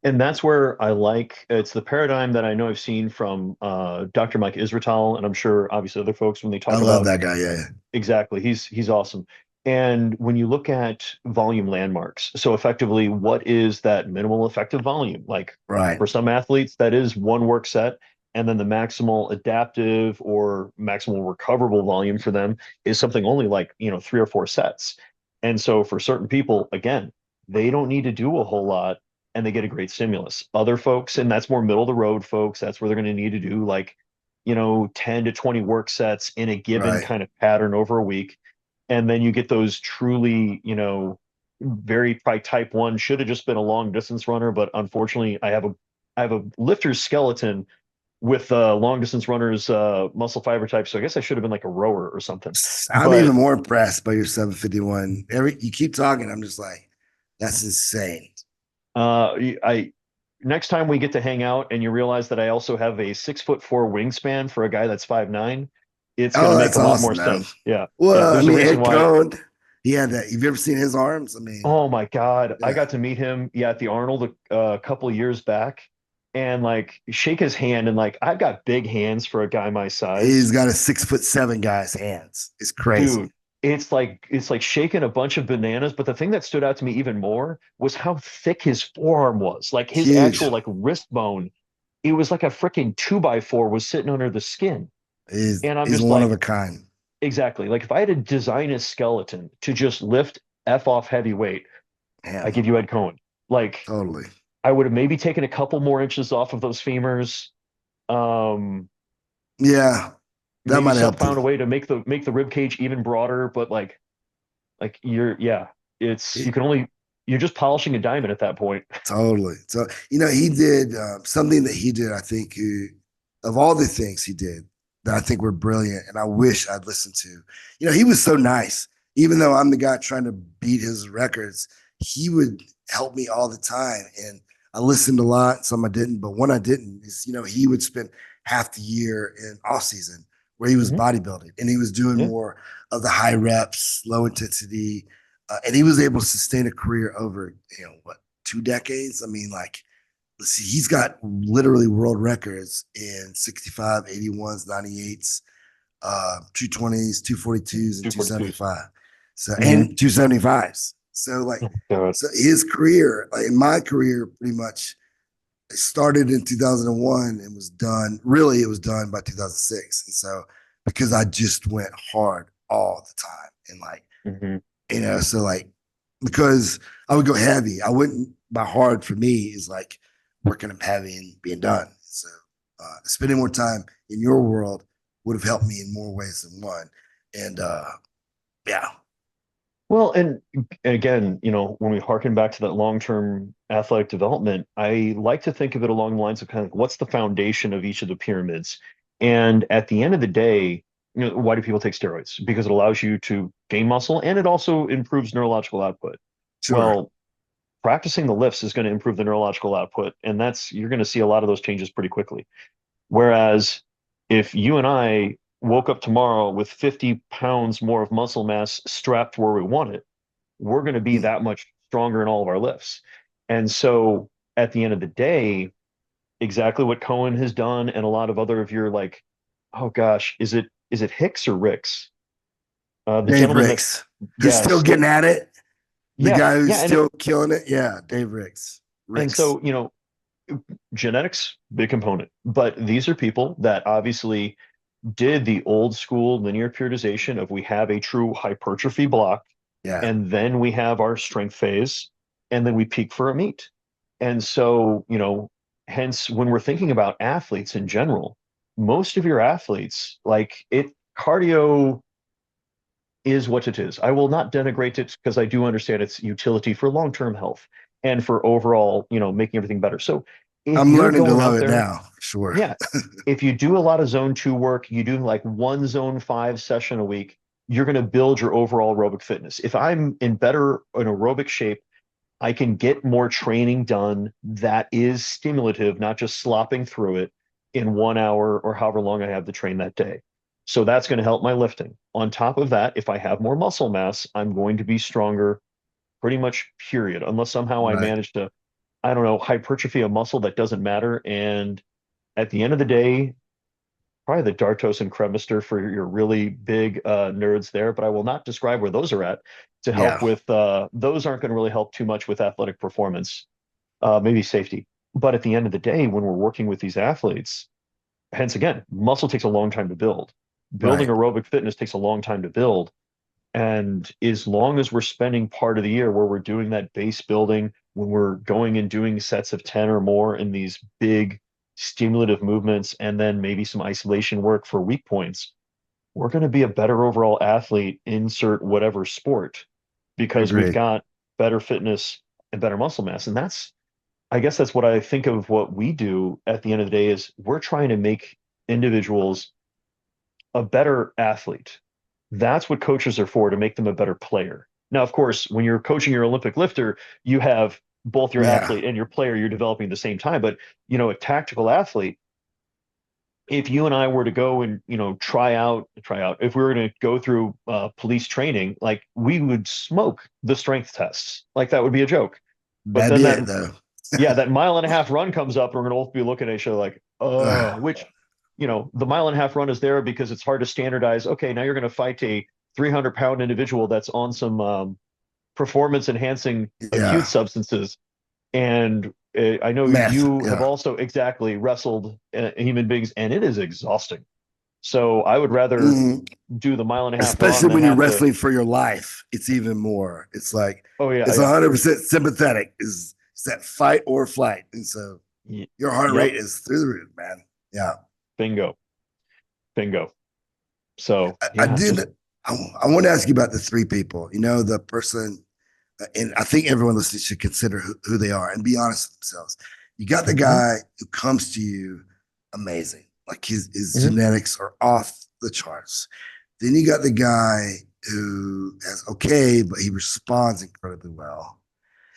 And that's where I like it's the paradigm that I know I've seen from Dr. Mike Israetel, and I'm sure obviously other folks when they I talk love about that guy. Yeah. exactly. He's awesome. And when you look at volume landmarks, so effectively, what is that minimal effective volume? Like Right. for some athletes, that is 1 work set, and then the maximal adaptive or maximal recoverable volume for them is something only like, 3 or 4 sets. And so for certain people, again, they don't need to do a whole lot and they get a great stimulus. Other folks, and that's more middle of the road folks, that's where they're going to need to do like 10 to 20 work sets in a given Right. kind of pattern over a week. And then you get those truly, very probably type 1, should have just been a long distance runner, but unfortunately I have a lifter's skeleton with long distance runners muscle fiber type. So I guess I should have been like a rower or something. I'm But even more impressed by your 751. You keep talking, I'm just like, that's insane. I next time we get to hang out and you realize that I also have a 6'4" wingspan for a guy that's 5'9", it's going to Oh, make that's a lot more awesome, man. sense. Yeah. Yeah. Well, I There's a mean, reason Ed why. Cohn, he had that. Have you ever seen his arms? I mean, Oh my God. I yeah, got to meet him, yeah, at the Arnold a couple of years back and like shake his hand and like I've got big hands for a guy my he's size. got a 6'7" guy's hands. It's crazy. Dude, it's like shaking a bunch of bananas, but the thing that stood out to me even more was how thick his forearm was. Like his Huge. actual like wrist bone, it was like a freaking 2x4 was sitting under the skin. And I'm He's just one of like, a kind. exactly. Like if I had to design a skeleton to just lift F off heavy weight, I Man, give you Ed Cohen. Like totally. I would have maybe taken a couple more inches off of those femurs. Um, Yeah, that maybe might some help too. found a way to make the rib cage even broader, but like yeah, it's He, you're just polishing a diamond at that point. totally. So he did something that he did. I think of all the things he did that I think were brilliant, and I wish I'd listened to. He was so nice. Even though I'm the guy trying to beat his records, he would help me all the time, and I listened a lot. Some I didn't, but when I didn't, is he would spend half the year in off season where he was Hmm. bodybuilding and he was doing Yeah. more of the high reps, low intensity, and he was able to sustain a career over, what, 2 decades. I mean, like, let's see, he's got literally world records in 65, 81s, 98s, 220s, 242s, and 242s. 275. So, Hmm. and 275s. So, like, Oh, God. so his career, like in my career, pretty much it started in 2001 and was done. Really, it was done by 2006. And so, because I just went hard all the time, and like, Hmm. so like, because I would go heavy, I wouldn't. By hard for me is like working up heavy and being done. So, spending more time in your world would have helped me in more ways than one. And yeah, Well, and again, when we harken back to that long-term athletic development, I like to think of it along the lines of kind of what's the foundation of each of the pyramids. And at the end of the day, why do people take steroids? Because it allows you to gain muscle and it also improves neurological output. sure, Well, practicing the lifts is going to improve the neurological output, and you're going to see a lot of those changes pretty quickly. Whereas if you and I woke up tomorrow with 50 pounds more of muscle mass strapped where we want it, we're going to be mm, that much stronger in all of our lifts. And so at the end of the day, exactly what Cohen has done and a lot of other of your like, oh gosh, is it Hicks or Ricks? The Dave gentleman that, Ricks, who's yeah, still getting at it. The yeah, guy who's yeah, still killing it. Yeah, Dave Ricks. and Ricks. so genetics, big component, but these are people that obviously did the old school linear periodization of we have a true hypertrophy block, Yeah. and then we have our strength phase, and then we peak for a meet. And so, hence when we're thinking about athletes in general, most of your athletes, like cardio is what it is. I will not denigrate it because I do understand its utility for long-term health and for overall, making everything better. So if I'm you're learning to going love out it there, now, for sure. yeah, if you do a lot of zone two work, you do like one zone five session a week, you're going to build your overall aerobic fitness. If I'm in better an aerobic shape, I can get more training done that is stimulative, not just slopping through it in 1 hour or however long I have to train that day. So that's going to help my lifting. On top of that, if I have more muscle mass, I'm going to be stronger pretty much, period, unless somehow I Right. manage to, I don't know, hypertrophy a muscle that doesn't matter. And at the end of the day, probably the Dartos and Cremister for your really big nerds there, but I will not describe where those are at to help Yeah. with those aren't going to really help too much with athletic performance, maybe safety. But at the end of the day, when we're working with these athletes, hence again, muscle takes a long time to build. Building Right. aerobic fitness takes a long time to build. And as long as we're spending part of the year where we're doing that base building, when we're going and doing sets of 10 or more in these big stimulative movements, and then maybe some isolation work for weak points, we're going to be a better overall athlete, insert whatever sport, because we've Agree. got better fitness and better muscle mass. And I guess that's what I think of what we do at the end of the day is we're trying to make individuals a better athlete. That's what coaches are for, to make them a better player. Now, of course, when you're coaching your Olympic lifter, you have both your Yeah. athlete and your player you're developing at the same time. But, a tactical athlete, if you and I were to go and, try out, if we were going to go through police training, like we would smoke the strength tests. Like that would be a joke. But That'd then be it, though. yeah, that mile and a half run comes up, and we're going to both be looking at each other like, which, the mile and a half run is there because it's hard to standardize. Okay, now you're going to fight a 300-pound individual that's on some performance enhancing acute Yeah. substances. And I know Meth. you have Yeah. also exactly wrestled human beings, and it is exhausting. So I would rather Mhm. do the mile and a half run Especially than when you're have to. wrestling for your life, it's even more. It's like, Oh, yeah, it's yeah. 100% sympathetic. Is that fight or flight? And so your heart Yep. rate is through the roof, man. Yeah. Bingo. Bingo. So, I yeah, did. just. I want to ask you about the three people. The person, and I think everyone listening should consider who they are and be honest with themselves. You got the Mhm, guy who comes to you amazing, like his mhm. genetics are off the charts. Then you got the guy who is okay, but he responds incredibly well.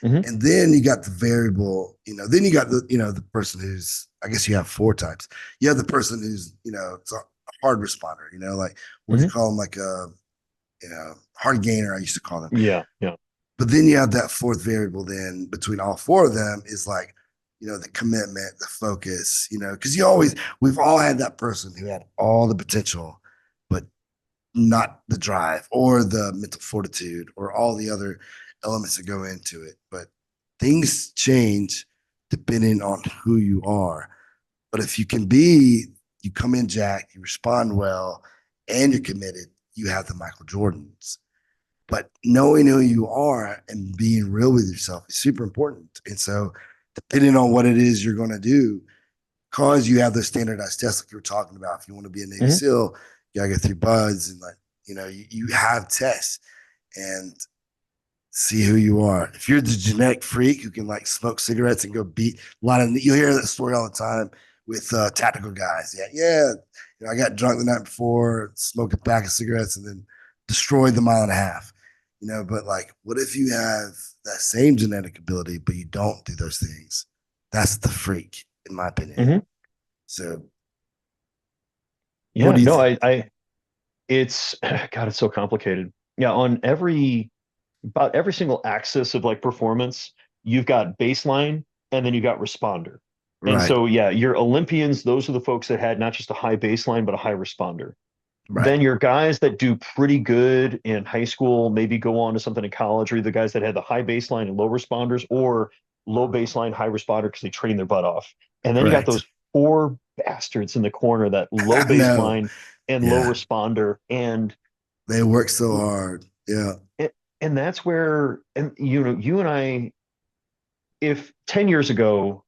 Hmm. And then you got the variable, then you got the person who's, I guess you have four types. You have the person who's, it's a hard responder, like what do you Hmm. call them? Like hard gainer, I used to call them. Yeah, yeah. But then you have that fourth variable then between all four of them is like, the commitment, the focus, because we've all had that person who had all the potential, but not the drive or the mental fortitude or all the other elements that go into it. But things change depending on who you are. But if you come in jacked, you respond well, and you're committed, you have the Michael Jordans. But knowing who you are and being real with yourself is super important. And so, depending on what it is you're going to do, because you have those standardized tests like you were talking about, if you want to be a Navy Hmm. SEAL, you gotta go through BUDS and like, you have tests and see who you are. If you're the genetic freak who can like smoke cigarettes and go beat a lot of, you'll hear that story all the time with tactical guys. Yeah, yeah. I got drunk the night before, smoked a pack of cigarettes, and then destroyed the mile and a half. But like, what if you have that same genetic ability, but you don't do those things? That's the freak, in my opinion. Hmm. So, what Yeah, do you no, think? it's, God, it's so complicated. Yeah, on about every single axis of like performance, you've got baseline and then you got responder. And Right, so, yeah, your Olympians, those are the folks that had not just a high baseline, but a high responder. right, Then your guys that do pretty good in high school, maybe go on to something in college, or the guys that had the high baseline and low responders, or low baseline, high responder because they train their butt off. And then you got correct. those four bastards in the corner that low I know. baseline and low Yeah, responder. they work so hard. Yeah, And and that's where, and you and I, if 10 years ago,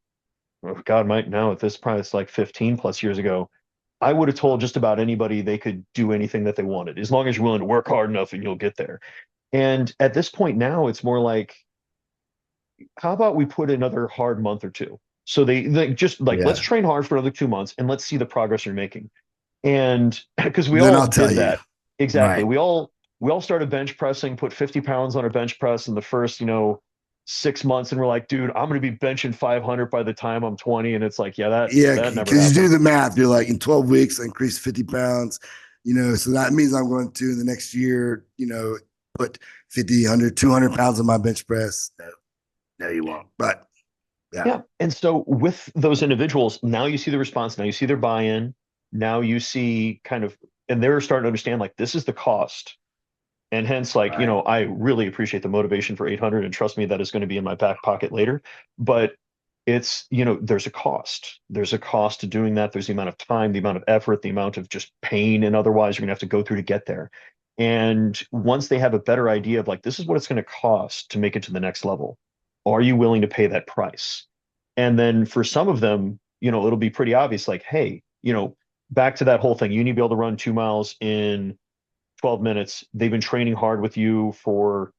oh God, might now at this probably it's like 15 plus years ago, I would have told just about anybody they could do anything that they wanted, as long as you're willing to work hard enough and you'll get there. And at this point now, it's more like, how about we put another hard month or two? So they just like, let's yeah. train hard for another 2 months and let's see the progress you're making. And because we Then all I'll tell did you. that. Exactly. Right. We all started bench pressing, put 50 pounds on our bench press in the first, 6 months, and we're like, dude, I'm gonna be benching 500 by the time I'm 20. And it's like, yeah, that Yeah, that never because you do happened. the math. You're like, in 12 weeks, I increased 50 pounds. So that means I'm going to in the next year, put 50, 100, 200 pounds on my bench press. No, no, you won't. But yeah, Yeah. And so with those individuals, now you see the response, now you see their buy-in, now you see kind of, and they're starting to understand like this is the cost. And hence, like, right. I really appreciate the motivation for 800, and trust me, that is going to be in my back pocket later. But it's, there's a cost. There's a cost to doing that. There's the amount of time, the amount of effort, the amount of just pain and otherwise you're gonna have to go through to get there. And once they have a better idea of like, this is what it's going to cost to make it to the next level, are you willing to pay that price? And then for some of them, it'll be pretty obvious, like, hey, back to that whole thing. You need to be able to run 2 miles in 12 minutes. They've been training hard with you for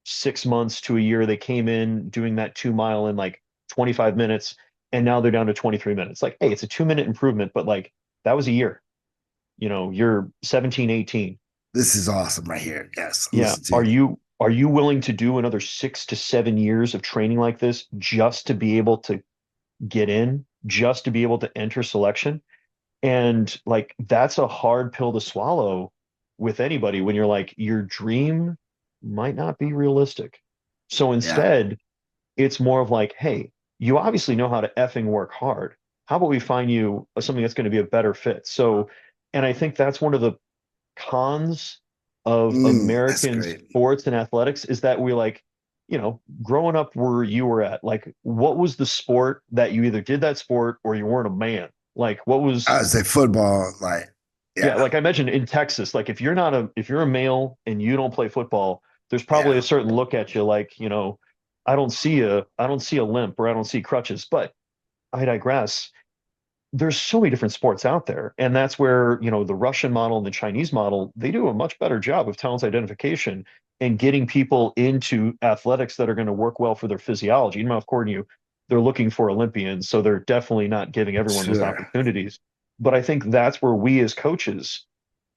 6 months to a year. They came in doing that 2 mile in like 25 minutes, and now they're down to 23 minutes. Like, hey, it's a 2 minute improvement, but like that was a year. You're 17, 18. This is awesome right here. Yes, I'm Yeah. listening to Are you. you are you willing to do another 6 to 7 years of training like this just to be able to get in, just to be able to enter selection? And like that's a hard pill to swallow with anybody when you're like, your dream might not be realistic. So Yeah, instead, it's more of like, hey, you obviously know how to effing work hard. How about we find you something that's going to be a better fit? So, and I think that's one of the cons of that's American great. sports and athletics is that we like, growing up where you were at, like, what was the sport that you either did that sport or you weren't a man? Like, what I was, would say football, like, yeah, yeah, like I mentioned in Texas, like if you're a male and you don't play football, there's probably a yeah, certain look at you like, I don't see a limp or I don't see crutches, but I digress. There's so many different sports out there. And that's where, the Russian model and the Chinese model, they do a much better job of talent identification and getting people into athletics that are going to work well for their physiology. Of course, they're looking for Olympians, so they're definitely not giving everyone those sure. opportunities. But I think that's where we as coaches,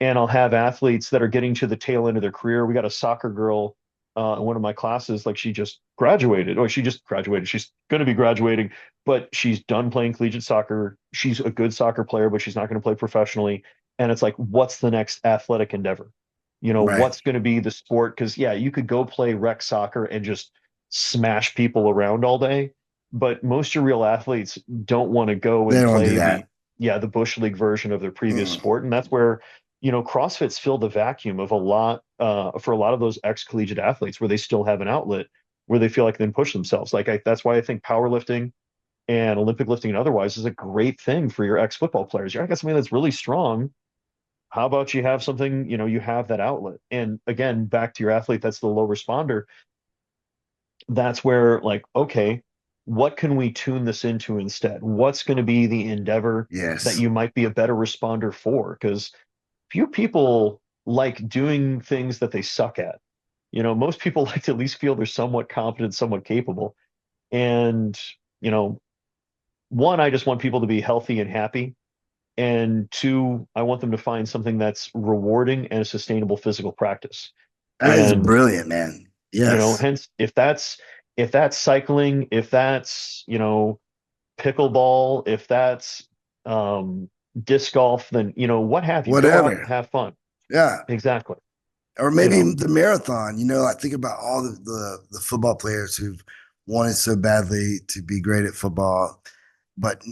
and I'll have athletes that are getting to the tail end of their career. We got a soccer girl. in one of my classes, like she just graduated, or she just graduated. She's going to be graduating, but she's done playing collegiate soccer. She's a good soccer player, but she's not going to play professionally. And it's like, what's the next athletic endeavor? Right. What's going to be the sport? Because yeah, you could go play rec soccer and just smash people around all day, but most of your real athletes don't want to go They and don't do play that. the bush league version of their previous Mm. sport. And that's where CrossFit's filled the vacuum of a lot for a lot of those ex-collegiate athletes where they still have an outlet where they feel like they can push themselves. That's why I think powerlifting and Olympic lifting and otherwise is a great thing for your ex-football players. You're got something that's really strong. How about you have something, you have that outlet. And again, back to your athlete, that's the low responder. That's where, like, okay, what can we tune this into instead? What's going to be the endeavor that Yes. you might be a better responder for? Because few people like doing things that they suck at. Most people like to at least feel they're somewhat competent, somewhat capable. And, you know, one, I just want people to be healthy and happy. And two, I want them to find something that's rewarding and a sustainable physical practice. That is And, brilliant, man. Yes. hence, if that's cycling, if that's, pickleball, if that's disc golf, then what have you. Go out and Whatever. have fun. Yeah. Exactly. Or You maybe know. the marathon. I think about all the football players who've wanted so badly to be great at football. But,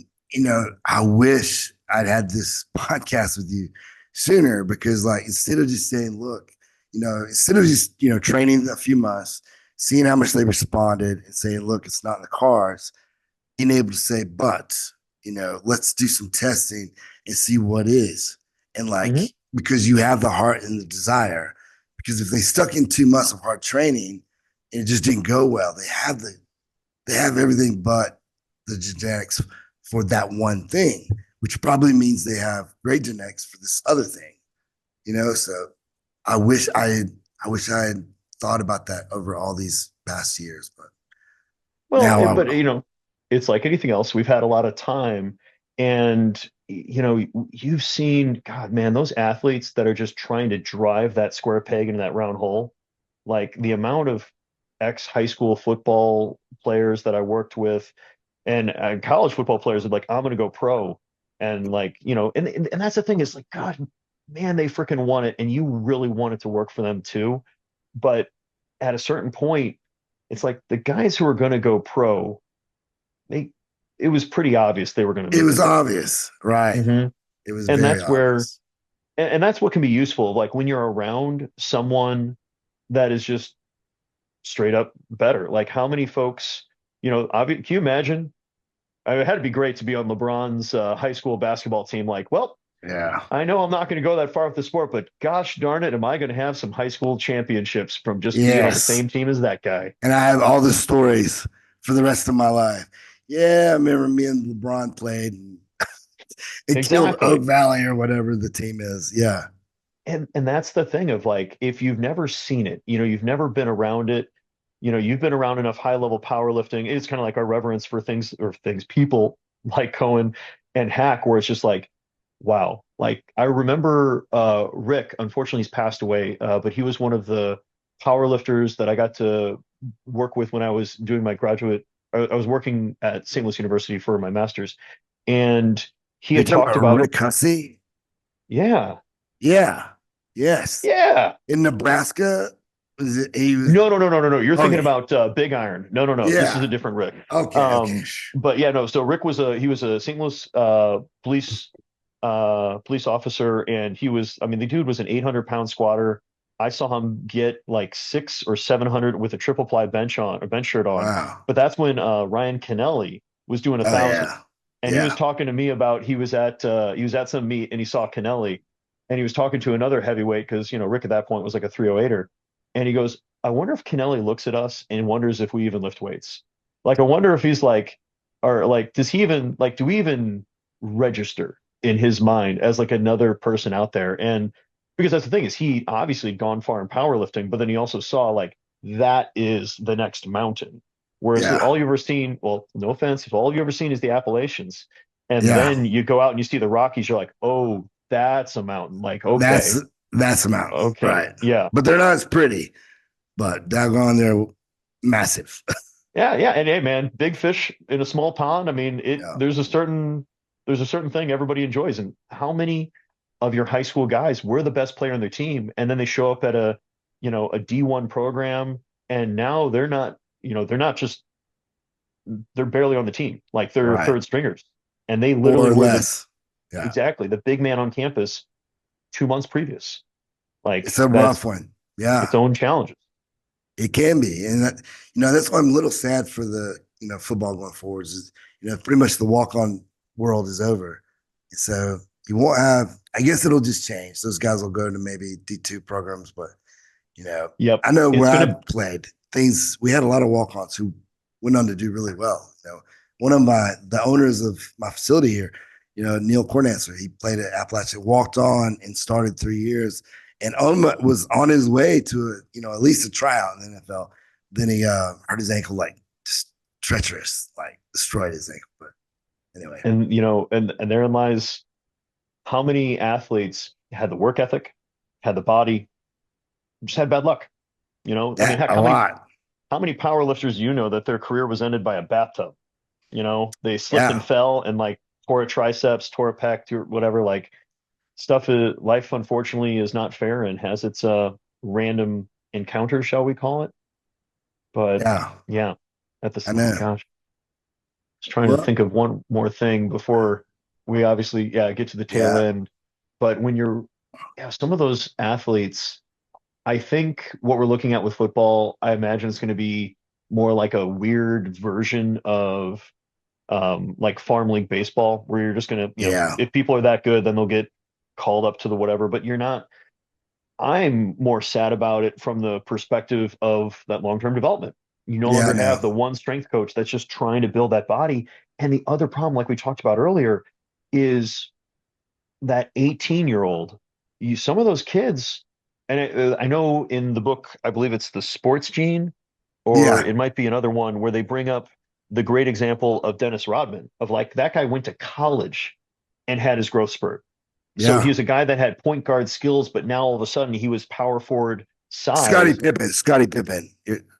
I wish I'd had this podcast with you sooner because, like, instead of just saying, look, instead of just, training a few months, seeing how much they responded and saying, look, it's not in the cards, being able to say, but, let's do some testing and see what is. And, like, Hmm. because you have the heart and the desire. Because if they stuck in 2 months of hard training and it just didn't go well, they have everything but the genetics for that one thing, which probably means they have great genetics for this other thing. So I wish I had thought about that over all these past years, but Well, now I but will. it's like anything else. We've had a lot of time, and you've seen, God, man, those athletes that are just trying to drive that square peg into that round hole. Like the amount of ex high school football players that I worked with, and college football players are like, I'm gonna go pro, and like and that's the thing is like, God, man, they freaking want it, and you really want it to work for them too, but at a certain point it's like the guys who are going to go pro, they it was pretty obvious they were going to It make the was dip. obvious, right? Hmm. It was And very that's where, obvious. and that's what can be useful. Like when you're around someone that is just straight up better. Like how many folks, can you imagine? It had to be great to be on LeBron's high school basketball team. Like, well, Yeah. I know I'm not going to go that far with the sport, but gosh darn it, am I going to have some high school championships from just being on the Yes. same team as that guy? And I have all the stories for the rest of my life. Yeah, I remember me and LeBron played and it killed Oak Exactly. Valley or whatever the team is. Yeah. And that's the thing of like if you've never seen it, you've never been around it, you've been around enough high level powerlifting. It's kind of like our reverence for things people like Cohen and Hack, where it's just like, wow. Like I remember Rick, unfortunately he's passed away, but he was one of the powerlifters that I got to work with when I was doing my graduate. I was working at St. Louis University for my master's, and he Are you had talking talked about about, Rick Hussey? yeah, Yeah. Yes. yeah. In Nebraska? Was it he was No, no, no, no, no, no. You're thinking okay. about Big Iron. No, no, no. This is a Yeah. different Rick. Okay. Okay. But yeah, no. So Rick was a St. Louis police officer, and he was. I mean, the dude was an 800-pound squatter. I saw him get like 600 or 700 with a triple ply bench shirt on. Wow. But that's when Ryan Kennelly was doing a Oh thousand, yeah. and he was Yeah. talking to me about he was at some meet and he saw Kennelly, and he was talking to another heavyweight because Rick at that point was like a 308er, and he goes, I wonder if Kennelly looks at us and wonders if we even lift weights. Like, I wonder if he's like, or like, does he even like, do we even register in his mind as like another person out there? And because that's the thing is he obviously gone far in powerlifting, but then he also saw like that is the next mountain. Whereas Yeah. all you've ever seen, well, no offense, if all you've ever seen is the Appalachians, and Yeah. then you go out and you see the Rockies, you're like, oh, that's a mountain. Like, That's okay, that's a mountain. okay, Right. yeah. But they're not as pretty. but daggone, they're massive. Yeah, yeah. And hey, man, big fish in a small pond. I mean, Yeah, there's a certain thing everybody enjoys. And how many of your high school guys were the best player on their team, and then they show up at a D1 program, and now they're not just they're barely on the team. Like they're right. third stringers. And they literally Or were the less. Yeah. exactly the big man on campus 2 months previous. It's Like a rough that's one. Yeah. its own challenges. It can be. And that, that's why I'm a little sad for the, football going forwards is, pretty much the walk on world is over. And so you won't have, I guess it'll just change. Those guys will go to maybe D2 programs, but, you know, Yep. I know It's where I gonna played things, we had a lot of walk ons who went on to do really well. One of the owners of my facility here, Neil Cornancer, he played at Appalachian, walked on and started 3 years and was on his way to at least a tryout in the NFL. Then he hurt his ankle, like just treacherous, like destroyed his ankle. But anyway, and and therein lies how many athletes had the work ethic, had the body, just had bad luck. I mean, that heck, a lot. how many power lifters know that their career was ended by a bathtub? They slipped and Yeah, fell and like tore a triceps, tore a pec, tore whatever. Like stuff is life unfortunately is not fair and has its random encounters, shall we call it? But yeah, yeah, I oh know. gosh, just trying to Well, think of one more thing before we obviously get to the tail yeah, end. But when you're some of those athletes, I think what we're looking at with football, I imagine it's going to be more like a weird version of like farm league baseball, where you're just going to, yeah, if people are that good, then they'll get called up to the whatever. But you're not. I'm more sad about it from the perspective of that long-term development. You no yeah. I longer know. have the one strength coach that's just trying to build that body. And the other problem, like we talked about earlier, is that 18-year-old, some of those kids, and I know in the book, I believe it's the sports gene, or Yeah, it might be another one where they bring up the great example of Dennis Rodman, of like that guy went to college and had his growth spurt. So he yeah. was a guy that had point guard skills, but now all of a sudden he was power forward Scottie size. Pippen. Scottie Pippen.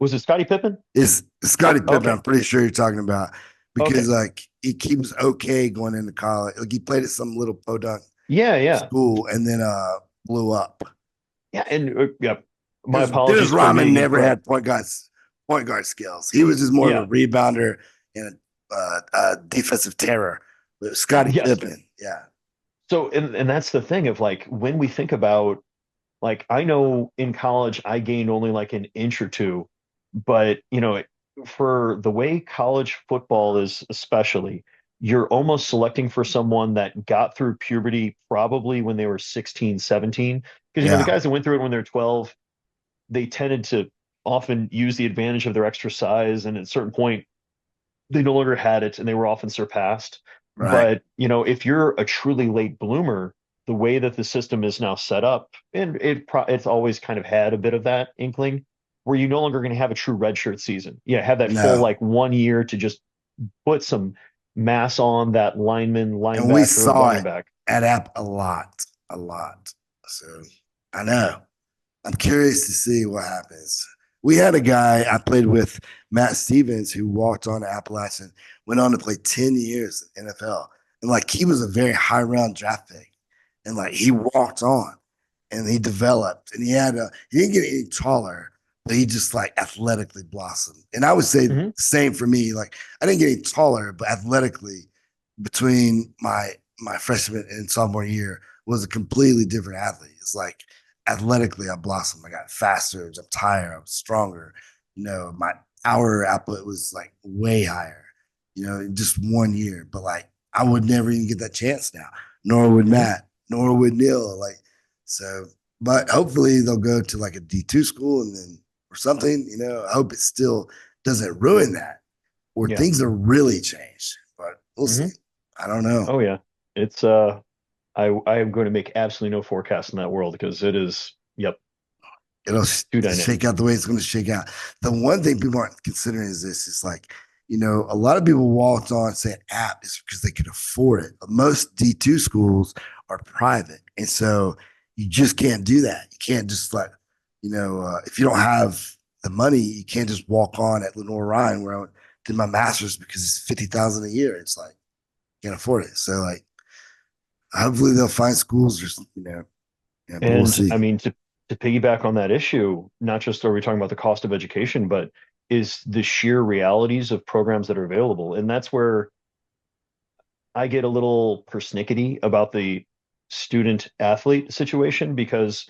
Was it Scottie Pippen? It's Oh, Scottie Pippen. okay. I'm pretty sure you're talking about because Okay. like he was okay going into college. Like he played at some little podunk Yeah, yeah. school and then blew up. Yeah. And yeah, my Dennis apologies for Rodman being never incorrect. had point guard skills. He was just more of a Yeah. rebounder and a defensive terror. But Scottie Yes. Pippen, yeah, So, and that's the thing of like when we think about, like, I know in college I gained only like an inch or two, but for the way college football is, especially, you're almost selecting for someone that got through puberty probably when they were 16, 17. Because the yeah, guys that went through it when they're 12, they tended to often use the advantage of their extra size, and at a certain point they no longer had it and they were often surpassed. right, But, if you're a truly late bloomer, the way that the system is now set up, and it's always kind of had a bit of that inkling, where you're no longer going to have a true redshirt season. Yeah, have that full no, like 1 year to just put some mass on that lineman, and we linebacker, saw running it back. at App a lot, a lot. So I know. I'm curious to see what happens. We had a guy I played with, Matt Stevens, who walked on to Appalachian, went on to play 10 years in NFL. And like he was a very high round draft pick. And like he walked on and he developed and he didn't get any taller, but he just like athletically blossomed. And I would say the Hmm. same for me. Like I didn't get any taller, but athletically between my freshman and sophomore year was a completely different athlete. It's like athletically I blossomed. I got faster, I jumped higher, I was stronger. My power output was like way higher, in just 1 year. But like I would never even get that chance now, nor would Hmm. Matt, nor would Neil. Like so, but hopefully they'll go to like a D2 school and then or something, I hope it still doesn't ruin that or Yeah. things are really changed. But we'll see. Hmm. I don't know. Oh yeah. It's I am going to make absolutely no forecast in that world because it is, yep, It'll too shake dynamic. out the way it's going to shake out. The one thing people aren't considering is this: is like, a lot of people walked on saying app is because they could afford it. But most D2 schools are private, and so you just can't do that. You can't just like, if you don't have the money, you can't just walk on at Lenore Ryan where I did my master's because it's 50,000 a year. It's like, can't afford it. So like, hopefully they'll find schools or, but we'll And see. I mean, to piggyback on that issue, not just are we talking about the cost of education, but is the sheer realities of programs that are available. And that's where I get a little persnickety about the student athlete situation because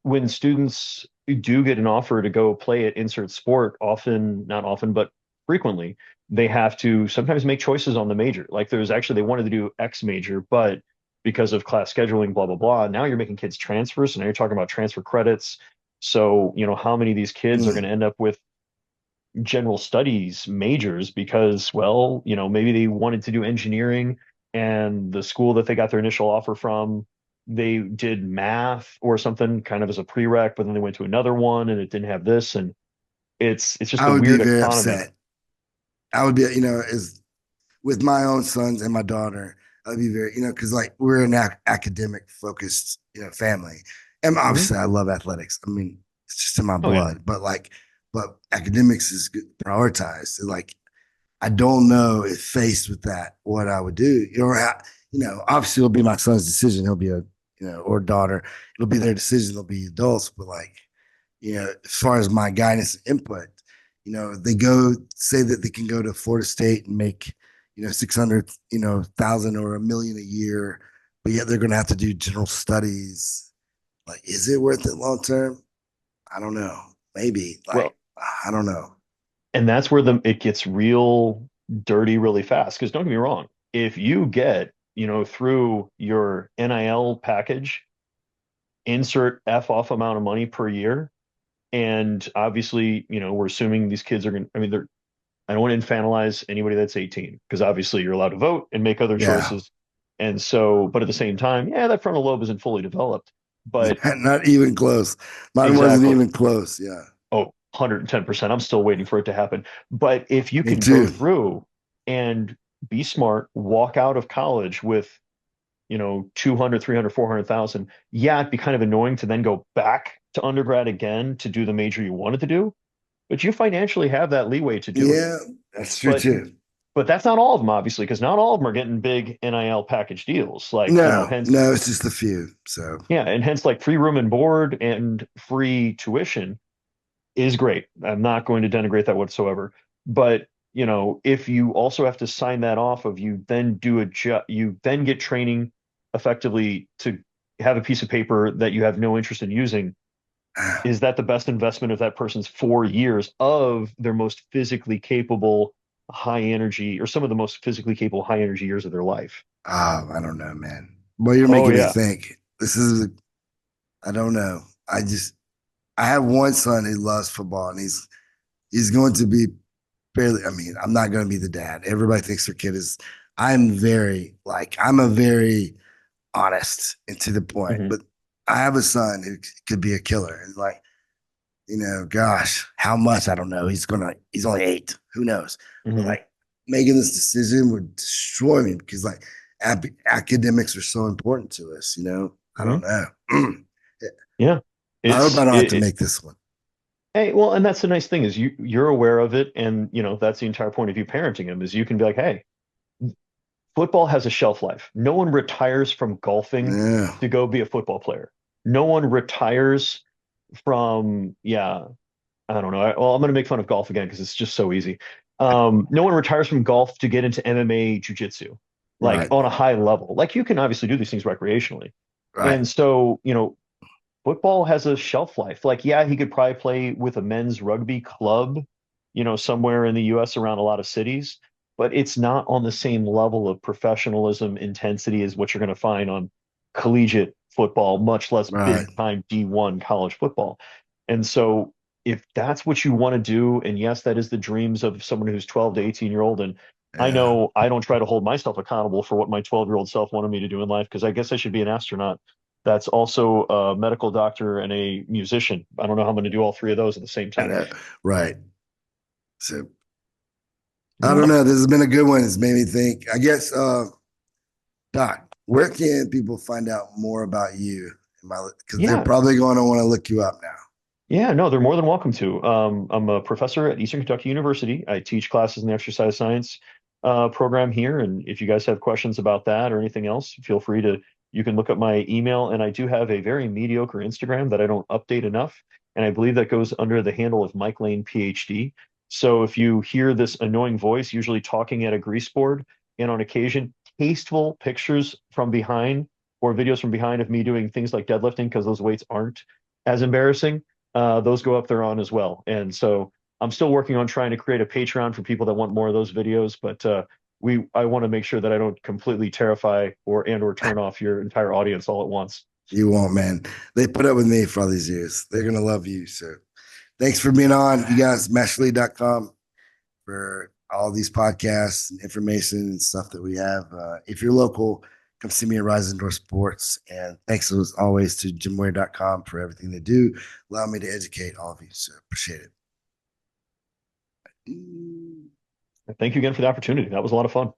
when students do get an offer to go play at insert sport, often, not often, but frequently, they have to sometimes make choices on the major. Like there's actually, they wanted to do X major, but because of class scheduling, blah, blah, blah, now you're making kids transfer. So now you're talking about transfer credits. So, how many of these kids are going Mm. to end up with general studies majors because, well, maybe they wanted to do engineering and the school that they got their initial offer from, they did math or something kind of as a prereq, but then they went to another one and it didn't have this. And it's just I a would be weird very economy. upset. I would be, as with my own sons and my daughter, I'd be very, because like we're an academic focused, family. And Hmm. obviously I love athletics. I mean, it's just in my Oh yeah. blood, but academics is prioritized. So, like, I don't know if faced with that, what I would do. Obviously it'll be my son's decision. He'll be or daughter. It'll be their decision. They'll be adults. But like, as far as my guidance and input, they go say that they can go to Florida State and make, 600, thousand or a million a year, but yet they're going to have to do general studies. Like, is it worth it long term? I don't know. Maybe. Like, Well, I don't know. and that's where it gets real dirty really fast. Because don't get me wrong, if you get, through your NIL package, insert F off amount of money per year, and obviously, we're assuming these kids are going to, I mean, I don't want to infantilize anybody that's 18 because obviously you're allowed to vote and make other Yeah. choices. And so, but at the same time, yeah, that frontal lobe isn't fully developed. But Not even close. Mine wasn't exactly. even close. Yeah. Oh, 110%. I'm still waiting for it to happen. But if you Me can go too. through and be smart, walk out of college with, 200, 300, 400,000, yeah, it'd be kind of annoying to then go back to undergrad again to do the major you wanted to do, but you financially have that leeway to do it. Yeah, that's true But too. but that's not all of them, obviously, because not all of them are getting big NIL package deals. Like, No, hence, no, it's just a few. So yeah, and hence like free room and board and free tuition is great. I'm not going to denigrate that whatsoever. But, if you also have to sign that off of you then do a job, you then get training effectively to have a piece of paper that you have no interest in using, is that the best investment of that person's 4 years of their most physically capable, high energy, or some of the most physically capable, high energy years of their life? I don't know, man. Well, you're Oh, making me yeah. think. I don't know. I have one son who loves football, and he's going to be fairly. I mean, I'm not going to be the dad. Everybody thinks their kid is. I'm a very honest and to the point, Hmm. but I have a son who could be a killer, and like, gosh, how much I don't know. He's only 8. Who knows? But Hmm. like making this decision would destroy me because like academics are so important to us. I don't Hmm. know. Yeah. I hope I don't have to It, make this one. hey, well, and that's the nice thing is you're aware of it, and that's the entire point of you parenting him is you can be like, hey, football has a shelf life. No one retires from golfing Yeah. to go be a football player. No one retires from, yeah, I don't know. Well, I'm going to make fun of golf again because it's just so easy. No one retires from golf to get into MMA jiu-jitsu, like Right. on a high level. Like you can obviously do these things recreationally. Right. And so, football has a shelf life. Like, yeah, he could probably play with a men's rugby club, somewhere in the US around a lot of cities, but it's not on the same level of professionalism, intensity as what you're going to find on collegiate football, much less Right. big time D1 college football. And so, if that's what you want to do, and yes, that is the dreams of someone who's 12 to 18-year-old, and I Yeah. know I don't try to hold myself accountable for what my 12-year-old self wanted me to do in life because I guess I should be an astronaut that's also a medical doctor and a musician. I don't know how I'm going to do all three of those at the same I time. know. Right. So I don't Yeah. know. This has been a good one. It's made me think. I guess, Doc, where can people find out more about you? Because they're Yeah. probably going to want to look you up now. Yeah, no, they're more than welcome to. I'm a professor at Eastern Kentucky University. I teach classes in the exercise science program here. And if you guys have questions about that or anything else, feel free to, you can look up my email. And I do have a very mediocre Instagram that I don't update enough. And I believe that goes under the handle of Mike Lane, PhD. So if you hear this annoying voice, usually talking at a grease board, and on occasion, tasteful pictures from behind or videos from behind of me doing things like deadlifting, because those weights aren't as embarrassing, those go up there on as well. And so I'm still working on trying to create a Patreon for people that want more of those videos, but I want to make sure that I don't completely terrify or turn off your entire audience all at once. You won't, man. They put up with me for all these years. They're gonna love you. So thanks for being on. You guys, meshly.com for all these podcasts and information and stuff that we have. If you're local, come see me at Rise Indoor Sports. And thanks as always to gymwear.com for everything they do. Allow me to educate all of you. So appreciate it. Thank you again for the opportunity. That was a lot of fun.